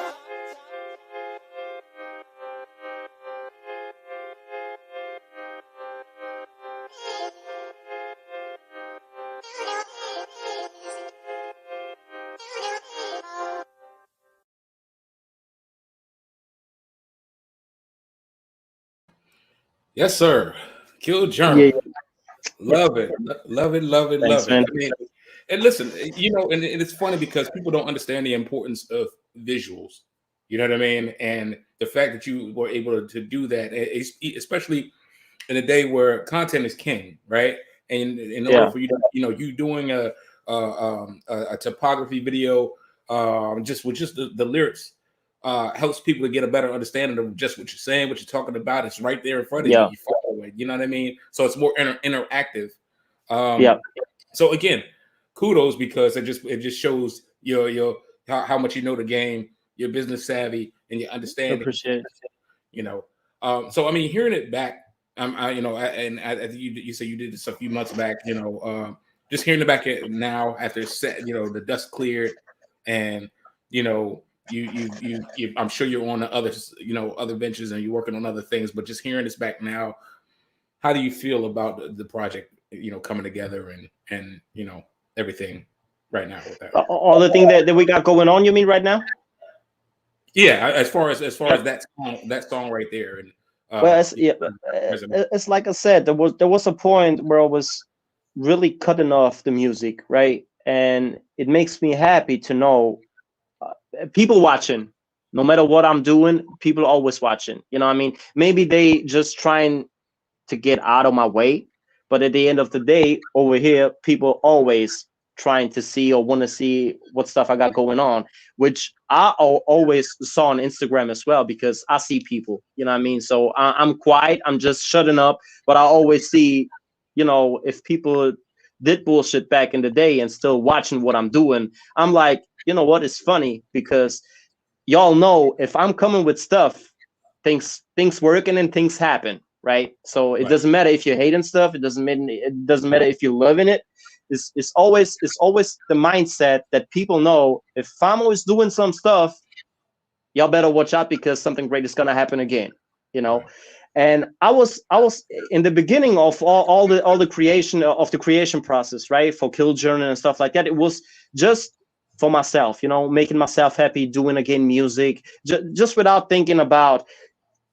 Yes, sir. Kill Journal. Yeah. Love it. Love it. Love it. Thanks, love man. it. I mean, and listen, you know, and it's funny because people don't understand the importance of visuals. You know what I mean? And the fact that you were able to do that, especially in a day where content is king, right? And in order for you to, you know, you doing a topography video, just with just the lyrics, helps people to get a better understanding of just what you're saying, what you're talking about. It's right there in front of you. You follow it. You know what I mean? So it's more interactive. So again, kudos, because it just shows your how much you know the game, your business savvy, and your understanding. Appreciate it. You know. So I mean, hearing it back You say you did this a few months back. Just hearing it back now after set, the dust cleared, and I'm sure you're on the other ventures and you're working on other things. But just hearing this back now, how do you feel about the project? Coming together and everything right now with that. All the thing that we got going on. You mean right now? Yeah, as far as that song right there, and well, it's like I said, there was a point where I was really cutting off the music, right? And it makes me happy to know people watching. No matter what I'm doing, people are always watching. You know what I mean? Maybe they just trying to get out of my way, but at the end of the day, over here, people always trying to see or want to see what stuff I got going on, which I always saw on Instagram as well, because I see people, you know what I mean? So I'm quiet, I'm just shutting up, but I always see, if people did bullshit back in the day and still watching what I'm doing, I'm like, you know what, it's funny because y'all know if I'm coming with stuff, things working and things happen, right? So it doesn't matter if you're hating stuff, it doesn't matter if you're loving it. It's always the mindset that people know if Famoe is doing some stuff, y'all better watch out because something great is gonna happen again, And I was in the beginning of all the creation process, right? For Kill Journey and stuff like that. It was just for myself, making myself happy, doing again music, just without thinking about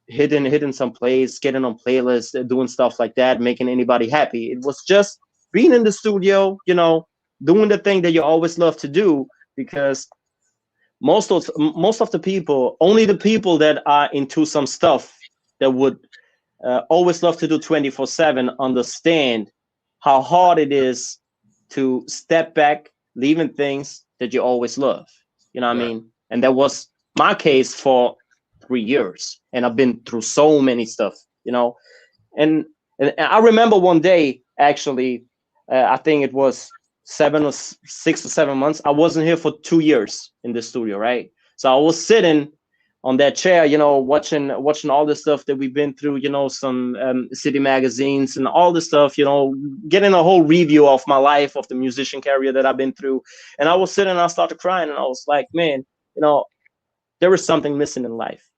hitting some plays, getting on playlists, doing stuff like that, making anybody happy. It was just being in the studio, doing the thing that you always love to do, because most of the people, only the people that are into some stuff that would always love to do 24/7 understand how hard it is to step back, leaving things that you always love. You know what I mean? And that was my case for 3 years, and I've been through so many stuff, And I remember one day, actually, I think it was 6 or 7 months. I wasn't here for 2 years in the studio, right? So I was sitting on that chair, watching all the stuff that we've been through, some city magazines and all the stuff, getting a whole review of my life, of the musician career that I've been through. And I was sitting and I started crying, and I was like, man, there is something missing in life,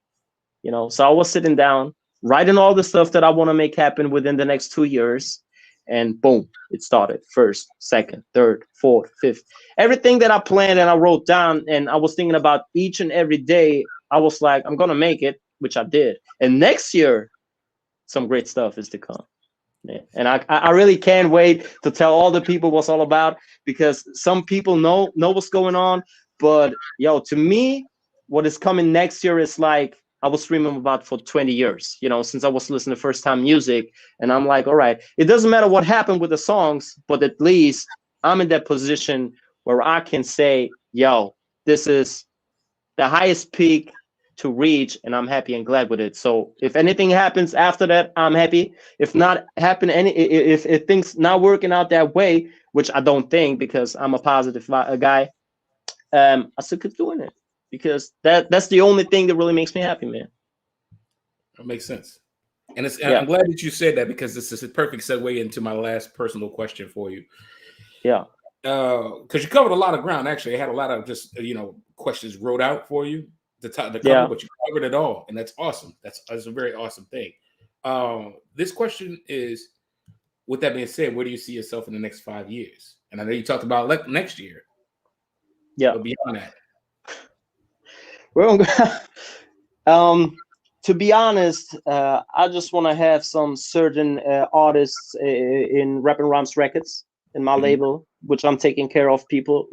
So I was sitting down, writing all the stuff that I want to make happen within the next 2 years. And boom, it started. First, second, third, fourth, fifth. Everything that I planned and I wrote down, and I was thinking about each and every day, I was like, I'm going to make it, which I did. And next year, some great stuff is to come. Yeah. And I really can't wait to tell all the people what's all about, because some people know what's going on. But, to me, what is coming next year is like, I was dreaming about for 20 years, since I was listening to first time music. And I'm like, all right, it doesn't matter what happened with the songs, but at least I'm in that position where I can say, this is the highest peak to reach, and I'm happy and glad with it. So if anything happens after that, I'm happy. If not happen, if things not working out that way, which I don't think, because I'm a positive guy, I still keep doing it. Because that's the only thing that really makes me happy, man. That makes sense. And I'm glad that you said that, because this is a perfect segue into my last personal question for you. Yeah. Because you covered a lot of ground, actually. I had a lot of just, questions wrote out for you to cover, but you covered it all. And that's awesome. That's a very awesome thing. This question is, with that being said, where do you see yourself in the next 5 years? And I know you talked about next year. Yeah. But beyond that. Well, to be honest, I just want to have some certain artists in Rap and Rhymes Records in my label, which I'm taking care of people,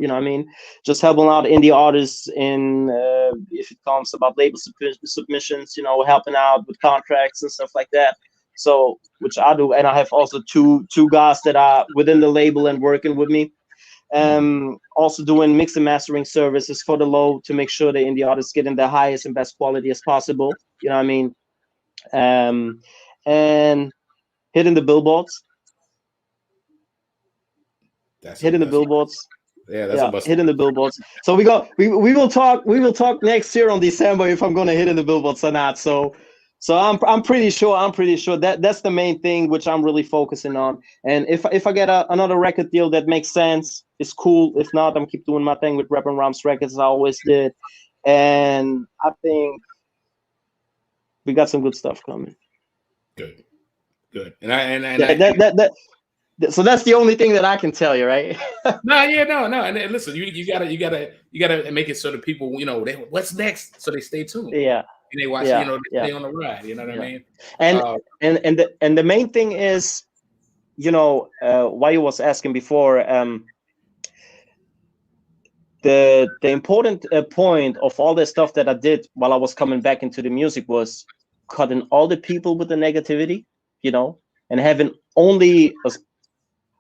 just helping out indie artists in, if it comes about label submissions, helping out with contracts and stuff like that. So, which I do. And I have also two guys that are within the label and working with me. Also doing mix and mastering services for the low to make sure the indie artists getting the highest and best quality as possible. And hitting the billboards. Hitting the billboards. Hitting the billboards. So we will talk next year on December if I'm gonna hit in the billboards or not. So So I'm pretty sure that's the main thing which I'm really focusing on. And if I get another record deal that makes sense, it's cool. If not, I'm keep doing my thing with Rap and Rhymes Records as I always did. And I think we got some good stuff coming. Good, good. And so that's the only thing that I can tell you, right? no. And listen, you gotta make it so that people, you know, what's next, so they stay tuned. Yeah. And they watch, you know, they stay on the ride. You know what I mean? And the main thing is, you know, why you was asking before, the important point of all the stuff that I did while I was coming back into the music was cutting all the people with the negativity, you know, and having only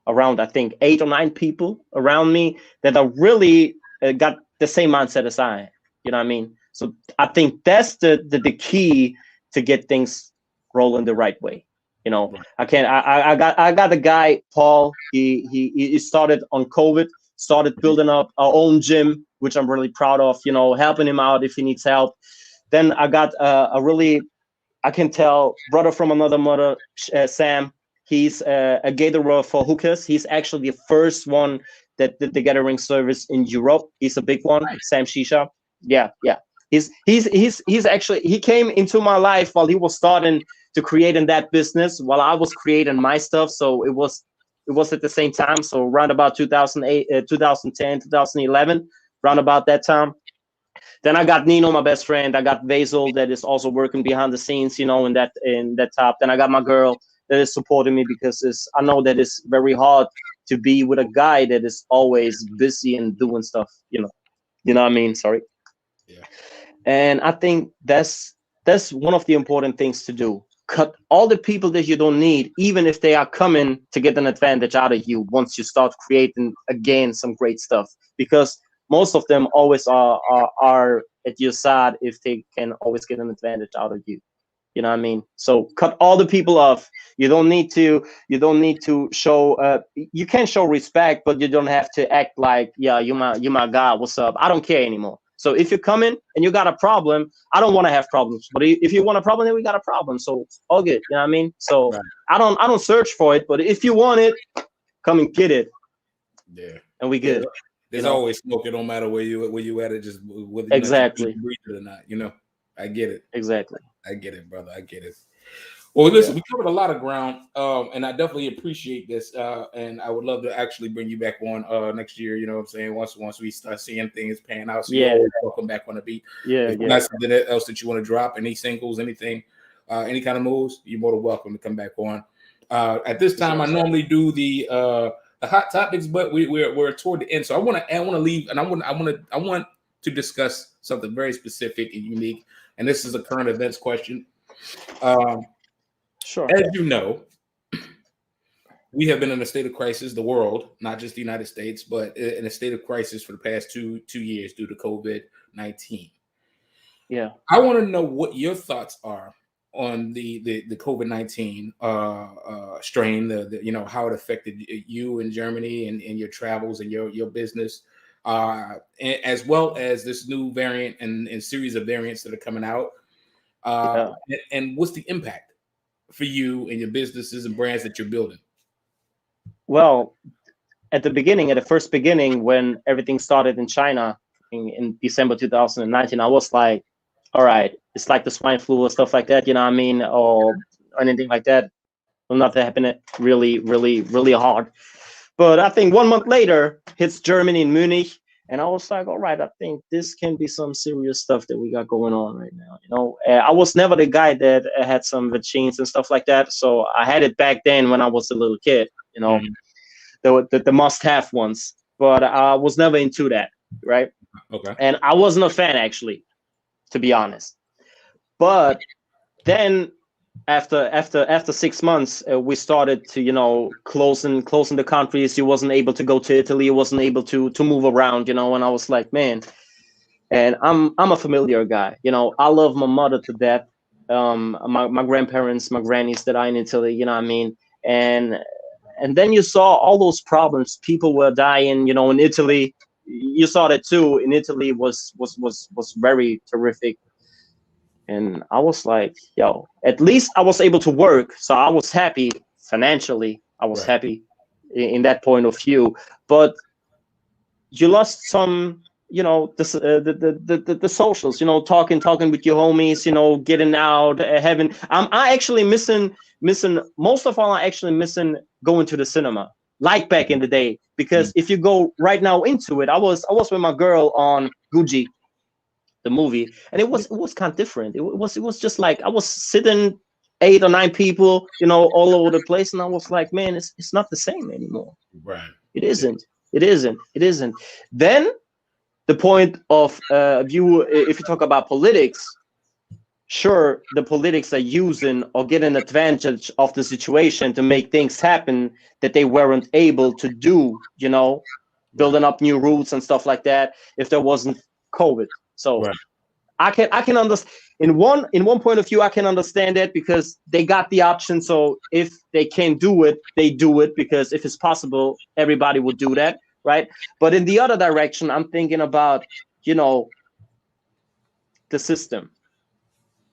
around, I think, 8 or 9 people around me that are really got the same mindset as I am. You know what I mean? So I think that's the key to get things rolling the right way. You know, I got a guy, Paul. He started on COVID, started building up our own gym, which I'm really proud of. You know, helping him out if he needs help. Then I got a really, I can tell, brother from another mother, Sam. He's a gatherer for hookers. He's actually the first one that did the gathering service in Europe. He's a big one, Sam Shisha. Yeah. He's actually, he came into my life while he was starting to create in that business while I was creating my stuff. So it was at the same time. So around about 2008, 2010, 2011, round about that time. Then I got Nino, my best friend. I got Basil that is also working behind the scenes, you know, in that top. Then I got my girl that is supporting me because I know that it's very hard to be with a guy that is always busy and doing stuff, you know what I mean? Sorry. Yeah. And I think that's one of the important things to do. Cut all the people that you don't need, even if they are coming to get an advantage out of you once you start creating again some great stuff, because most of them always are at your side if they can always get an advantage out of you. You know what I mean? So cut all the people off. You don't need to show you can show respect, but you don't have to act like, yeah, you my guy, what's up? I don't care anymore. So if you're coming and you got a problem, I don't want to have problems. But if you want a problem, then we got a problem. So all good. You know what I mean? So right. I don't search for it, but if you want it, come and get it. Yeah. And we good. There's always smoke. It don't matter where you at it, just whether you exactly breathe it or not. You know, I get it. Exactly. I get it, brother. I get it. Well, listen, we covered a lot of ground, and I definitely appreciate this. And I would love to actually bring you back on next year. You know what I'm saying? Once we start seeing things pan out. So you're welcome back on the beat. If you got something else that you want to drop, any singles, anything, any kind of moves, you're more than welcome to come back on. At this time, I normally do the hot topics, but we're toward the end. So I want to leave, and I want to discuss something very specific and unique. And this is a current events question. Sure. As you know, we have been in a state of crisis, the world, not just the United States, but in a state of crisis for the past two years due to COVID-19. Yeah. I want to know what your thoughts are on the COVID-19 strain, how it affected you in Germany and your travels and your business, as well as this new variant and series of variants that are coming out. And what's the impact for you and your businesses and brands that you're building? Well, at the first beginning, when everything started in China in December 2019, I was like, all right, it's like the swine flu or stuff like that, you know what I mean? Or anything like that. Will not happen really, really, really hard. But I think 1 month later, hits Germany and Munich. And I was like, all right, I think this can be some serious stuff that we got going on right now. You know, I was never the guy that had some vaccines and stuff like that. So I had it back then when I was a little kid, you know, the must-have ones. But I was never into that, right? Okay. And I wasn't a fan, actually, to be honest. But then after 6 months, we started to, you know, closing the countries. You wasn't able to go to Italy. You wasn't able to move around, you know. And I was like, man, and I'm a familiar guy, you know. I love my mother to death. My grandparents, my grannies that are in Italy, you know what I mean. And then you saw all those problems. People were dying, you know. In Italy, you saw that too. In Italy was very terrific. And I was like, yo, at least I was able to work. So I was happy financially. I was Right. happy in that point of view. But you lost some, you know, the socials, you know, talking with your homies, you know, getting out, having. I actually missing most of all. I actually missing going to the cinema like back in the day, because if you go right now into it, I was with my girl on Gucci, the movie, and it was kind of different. It was just like I was sitting 8 or 9 people, you know, all over the place, and I was like, man, it's not the same anymore. Right. It isn't. It isn't. It isn't. Then the point of view, if you talk about politics, sure, the politics are using or getting advantage of the situation to make things happen that they weren't able to do, you know, building up new routes and stuff like that if there wasn't COVID. So Right. I can understand in one point of view, I can understand that because they got the option. So if they can do it, they do it, because if it's possible, everybody would do that, right? But in the other direction, I'm thinking about, you know, the system,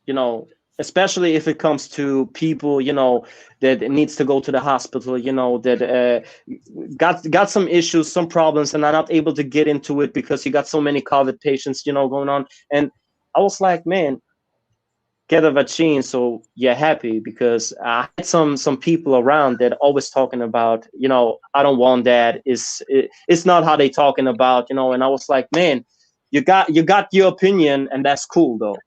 you know, especially if it comes to people, you know, that needs to go to the hospital, you know, that got some issues, some problems, and are not able to get into it because you got so many COVID patients, you know, going on. And I was like, man, get a vaccine so you're happy, because I had some people around that always talking about, you know, I don't want that. It's not how they talking about, you know. And I was like, man, you got your opinion, and that's cool though.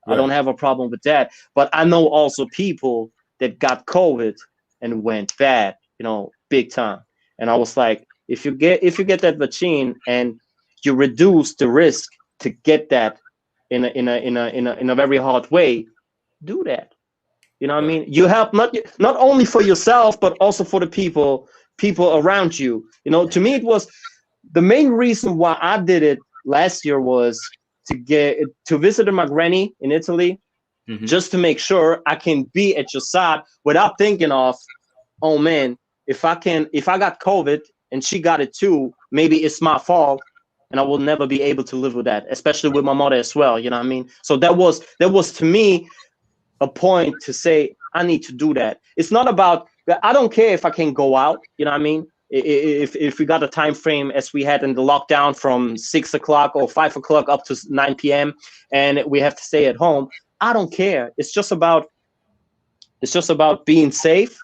I Right. don't have a problem with that. But I know also people that got COVID and went bad, you know, big time. And I was like, if you get that vaccine and you reduce the risk to get that in a very hard way, do that. You know what I Right. mean? You help not only for yourself, but also for the people around you. You know, to me, it was the main reason why I did it last year was to visit my granny in Italy, just to make sure I can be at your side without thinking of, oh man, if I got COVID and she got it too, maybe it's my fault, and I will never be able to live with that, especially with my mother as well. You know what I mean? So that was to me a point to say I need to do that. It's not about, I don't care if I can go out. You know what I mean? If we got a time frame as we had in the lockdown from 6 o'clock or 5 o'clock up to 9 p.m. and we have to stay at home, I don't care. It's just about being safe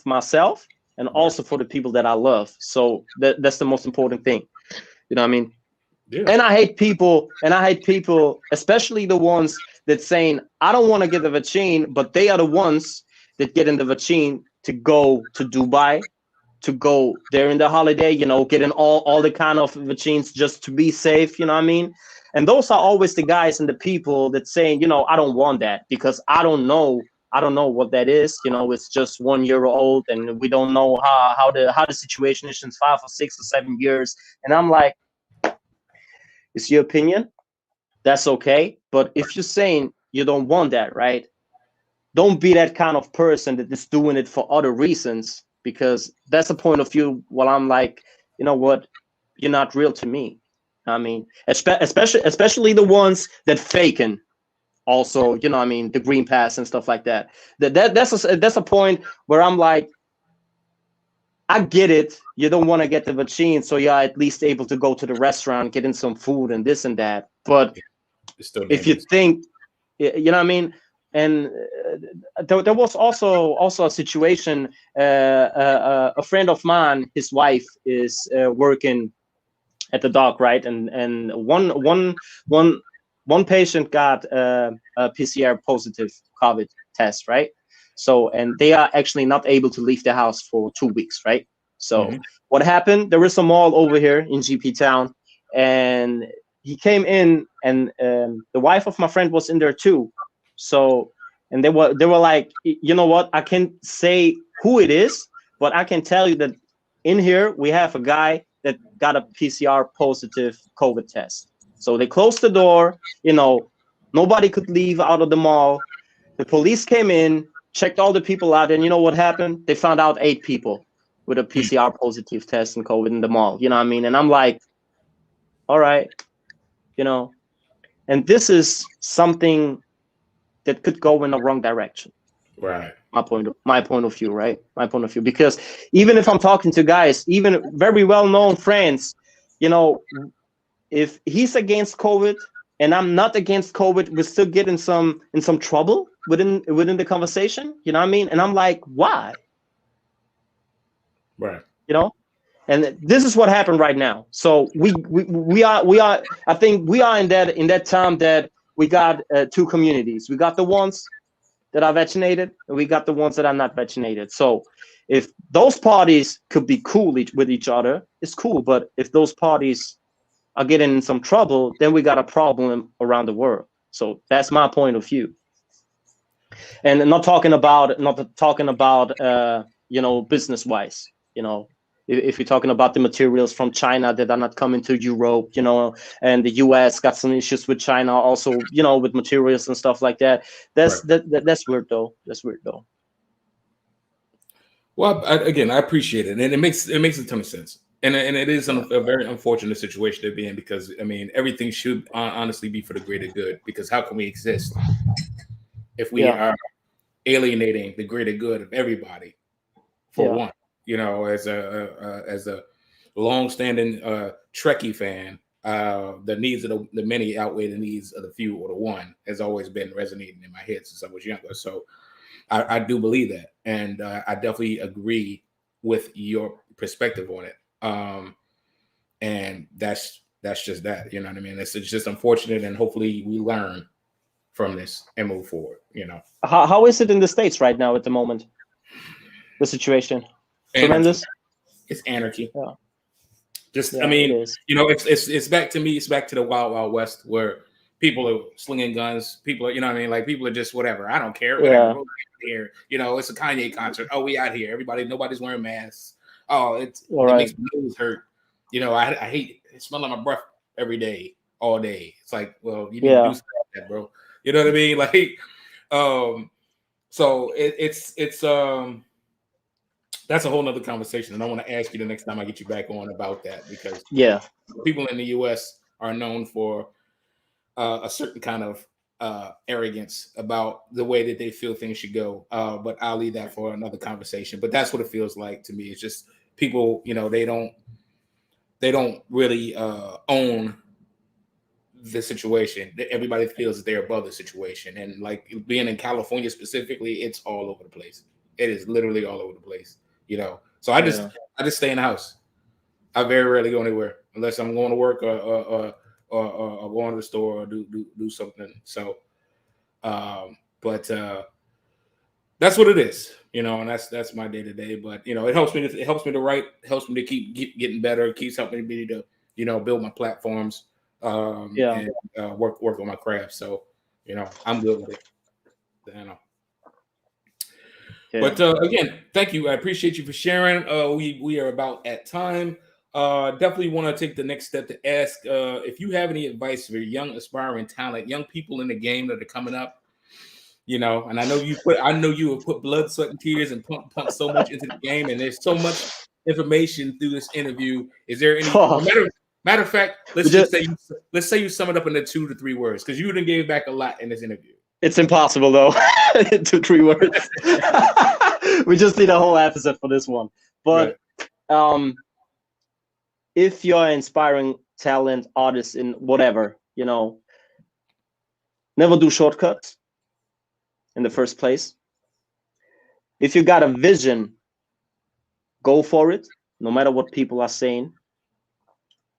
for myself and also for the people that I love. So that's the most important thing. You know what I mean? Yeah. And I hate people, especially the ones that saying, I don't want to get the vaccine, but they are the ones that get in the vaccine to go to Dubai, to go there in the holiday, you know, getting all the kind of vaccines just to be safe, you know what I mean? And those are always the guys and the people that saying, you know, I don't want that because I don't know what that is. You know, it's just 1 year old and we don't know how the situation is in 5 or 6 or 7 years. And I'm like, it's your opinion. That's okay. But if you're saying you don't want that, right? Don't be that kind of person that is doing it for other reasons, because that's a point of view. Well, I'm like, you know what? You're not real to me. I mean, especially the ones that faking. Also, you know, I mean, the green pass and stuff like that. That's a point where I'm like, I get it. You don't want to get the vaccine, so you're at least able to go to the restaurant, get in some food and this and that. But It's still if you dangerous. think, you know what I mean? And there was also a situation. A friend of mine, his wife is working at the dock, right? And one patient got a PCR positive COVID test, right? So, and they are actually not able to leave the house for 2 weeks, right? So what happened? There is a mall over here in GP Town, and he came in, and the wife of my friend was in there too. So, and they were like, you know what? I can't say who it is, but I can tell you that in here we have a guy that got a PCR positive COVID test. So they closed the door. You know, nobody could leave out of the mall. The police came in, checked all the people out, and you know what happened? They found out 8 people with a PCR positive test and COVID in the mall. You know what I mean? And I'm like, all right, you know. And this is something that could go in the wrong direction. Right. My point of view, right? My point of view. Because even if I'm talking to guys, even very well-known friends, you know, if he's against COVID and I'm not against COVID, we're still getting in some trouble within the conversation. You know what I mean? And I'm like, why? Right. You know? And this is what happened right now. So we are. I think we are in that time that we got two communities. We got the ones that are vaccinated, and we got the ones that are not vaccinated. So if those parties could be cool with each other, it's cool. But if those parties are getting in some trouble, then we got a problem around the world. So that's my point of view. And not talking about you know, business wise, you know. If you're talking about the materials from China that are not coming to Europe, you know, and the US got some issues with China also, you know, with materials and stuff like that. That's weird though. That's weird though. Well, again, I appreciate it, and it makes a ton of sense, and it is a very unfortunate situation to be in, because I mean everything should honestly be for the greater good. Because how can we exist if we are alienating the greater good of everybody for one? You know, as a long-standing Trekkie fan, the needs of the many outweigh the needs of the few or the one has always been resonating in my head since I was younger. So I do believe that, and I definitely agree with your perspective on it. And that's just that. You know what I mean? It's just unfortunate, and hopefully we learn from this and move forward. You know, how is it in the States right now at the moment? The situation. Tremendous. It's anarchy. Yeah. Just, I mean, you know, it's back to me. It's back to the wild, wild west where people are slinging guns. People are, you know what I mean? Like, people are just whatever. I don't care. Whatever. Here, you know, it's a Kanye concert. Oh, we out here. Nobody's wearing masks. Oh, it makes my nose hurt. You know, I hate it. Smelling my breath every day, all day. It's like, well, you need to do something like that, bro. You know what I mean? Like, so it's that's a whole nother conversation, and I want to ask you the next time I get you back on about that, because people in the U.S. are known for a certain kind of arrogance about the way that they feel things should go. But I'll leave that for another conversation. But that's what it feels like to me. It's just people, you know, they don't really own the situation. Everybody feels that they're above the situation, and like being in California specifically, it's all over the place. It is literally all over the place. You know, so I just stay in the house. I very rarely go anywhere unless I'm going to work or going to the store or do something. So, but that's what it is, you know, and that's my day to day. But you know, it helps me to write, helps me to keep getting better, it keeps helping me to, you know, build my platforms, and work on my craft. So, you know, I'm good with it. You know. But again, thank you. I appreciate you for sharing. We are about at time. Definitely want to take the next step to ask if you have any advice for young aspiring talent, young people in the game that are coming up. You know, and I know you have put blood, sweat, and tears and pumped so much into the game, and there's so much information through this interview. Is there any matter of fact? Let's say you sum it up into 2 to 3 words, because you done gave back a lot in this interview. It's impossible though. 2, 3 words. We just need a whole episode for this one. But if you're an inspiring talent, artist in whatever, you know, never do shortcuts in the first place. If you got a vision, go for it, no matter what people are saying.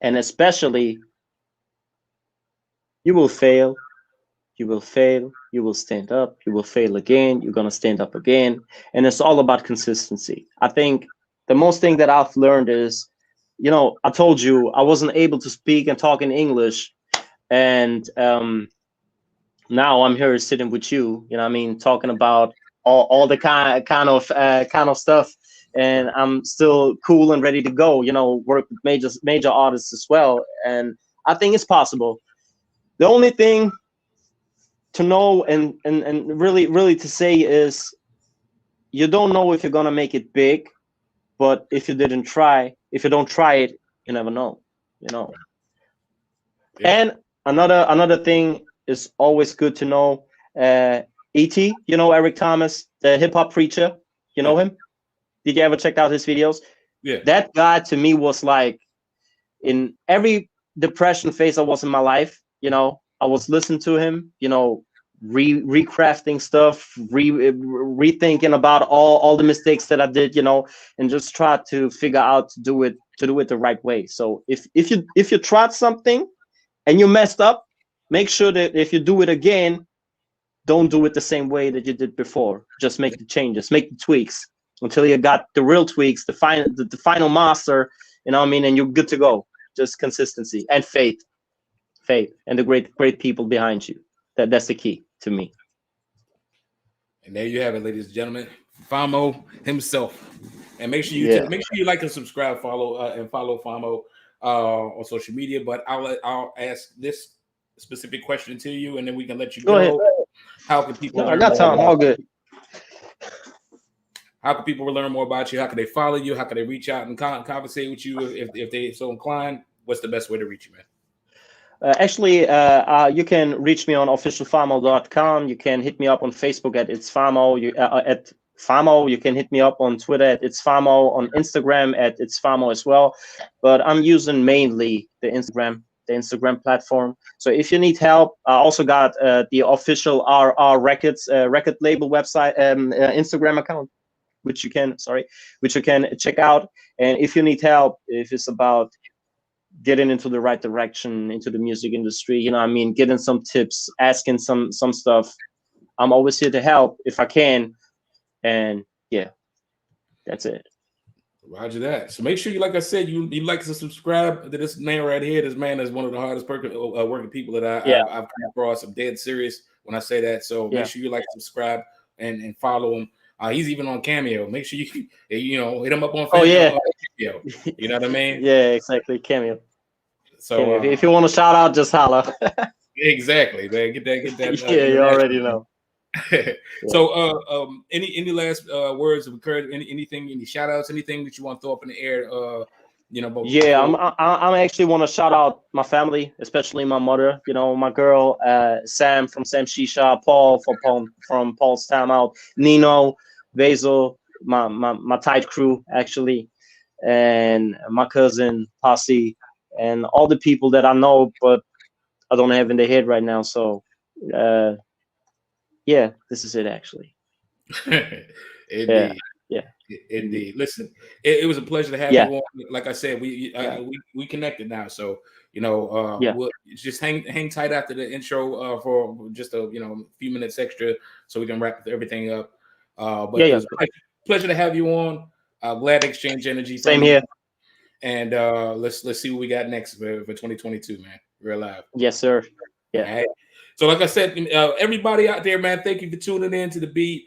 And especially, you will fail. You will fail, you will stand up, you will fail again, you're going to stand up again. And it's all about consistency. I think the most thing that I've learned is, you know, I told you I wasn't able to speak and talk in English. And now I'm here sitting with you, you know what I mean, talking about all the kind of stuff. And I'm still cool and ready to go, you know, work with major artists as well. And I think it's possible. The only thing to know and really to say is, you don't know if you're gonna make it big, but if you don't try it, you never know, you know. And another thing is always good to know, E.T., you know Eric Thomas, the hip hop preacher. You know him? Did you ever check out his videos? Yeah. That guy to me was like, in every depression phase I was in my life, you know, I was listening to him, you know, recrafting stuff, rethinking about all the mistakes that I did, you know, and just try to figure out to do it the right way. So if you tried something and you messed up, make sure that if you do it again, don't do it the same way that you did before. Just make the changes, make the tweaks until you got the real tweaks, the final master, you know what I mean, and you're good to go. Just consistency and faith, and the great people behind you. That's the key to me. And there you have it, ladies and gentlemen, Famoe himself. And make sure you like and subscribe, follow Famoe on social media. But I'll ask this specific question to you, and then we can let you go. Ahead. How can people? No, I got time. All good. How can people learn more about you? How can they follow you? How can they reach out and conversate with you if they so inclined? What's the best way to reach you, man? Actually, you can reach me on officialfamoe.com. You can hit me up on Facebook at It's Famoe. At Famoe. You can hit me up on Twitter at It's Famoe, on Instagram at It's Famoe as well. But I'm using mainly the Instagram platform. So if you need help, I also got the official RR Records record label website, Instagram account, which you can check out. And if you need help, if it's about getting into the right direction into the music industry, you know what I mean, getting some tips, asking some stuff, I'm always here to help if I can. And yeah, that's it. Roger that. So make sure you, like I said, you like to subscribe to this man right here. This man is one of the hardest working people that I've come across. I'm dead serious when I say that. So make sure you like, subscribe, and follow him. He's even on Cameo. Make sure you hit him up on Facebook. Oh yeah. Cameo. You know what I mean? Yeah, exactly. Cameo. So Cameo. If you want to shout out, just holla. Exactly, man. Get that. Yeah, you already know. So any last words of encouragement, anything, any shout outs, anything that you want to throw up in the air, I'm actually want to shout out my family, especially my mother, you know, my girl Sam from Sam Shisha, Paul from Paul's Time Out, Nino, Basil, my tight crew actually, and my cousin Posse, and all the people that I know but I don't have in the head right now. So yeah, this is it actually. Indeed. Yeah. Indeed. Listen, it was a pleasure to have you on. Like I said, we connected now, so we'll just hang tight after the intro for just a few minutes extra, so we can wrap everything up. But it was a pleasure to have you on. Glad to exchange energy. Same here. And let's see what we got next for 2022, man. We're live. Yes, sir. Yeah. All right. So, like I said, everybody out there, man, thank you for tuning in to the beat.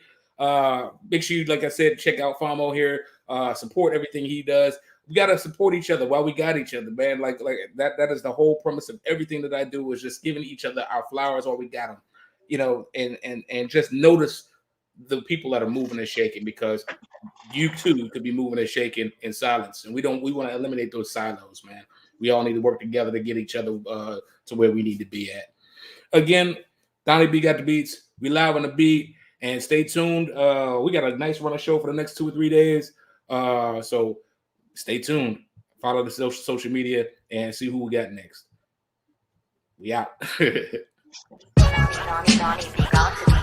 Make sure you, like I said, check out Famoe here. Support everything he does. We gotta support each other while we got each other, man. Like that is the whole premise of everything that I do, is just giving each other our flowers while we got them. And just notice the people that are moving and shaking, because you too could be moving and shaking in silence. And we want to eliminate those silos, man. We all need to work together to get each other to where we need to be at. Again, Donnie B got the beats. We live on the beat, and stay tuned. We got a nice run of show for the next 2 or 3 days. So stay tuned. Follow the social media and see who we got next. We out. Donnie B got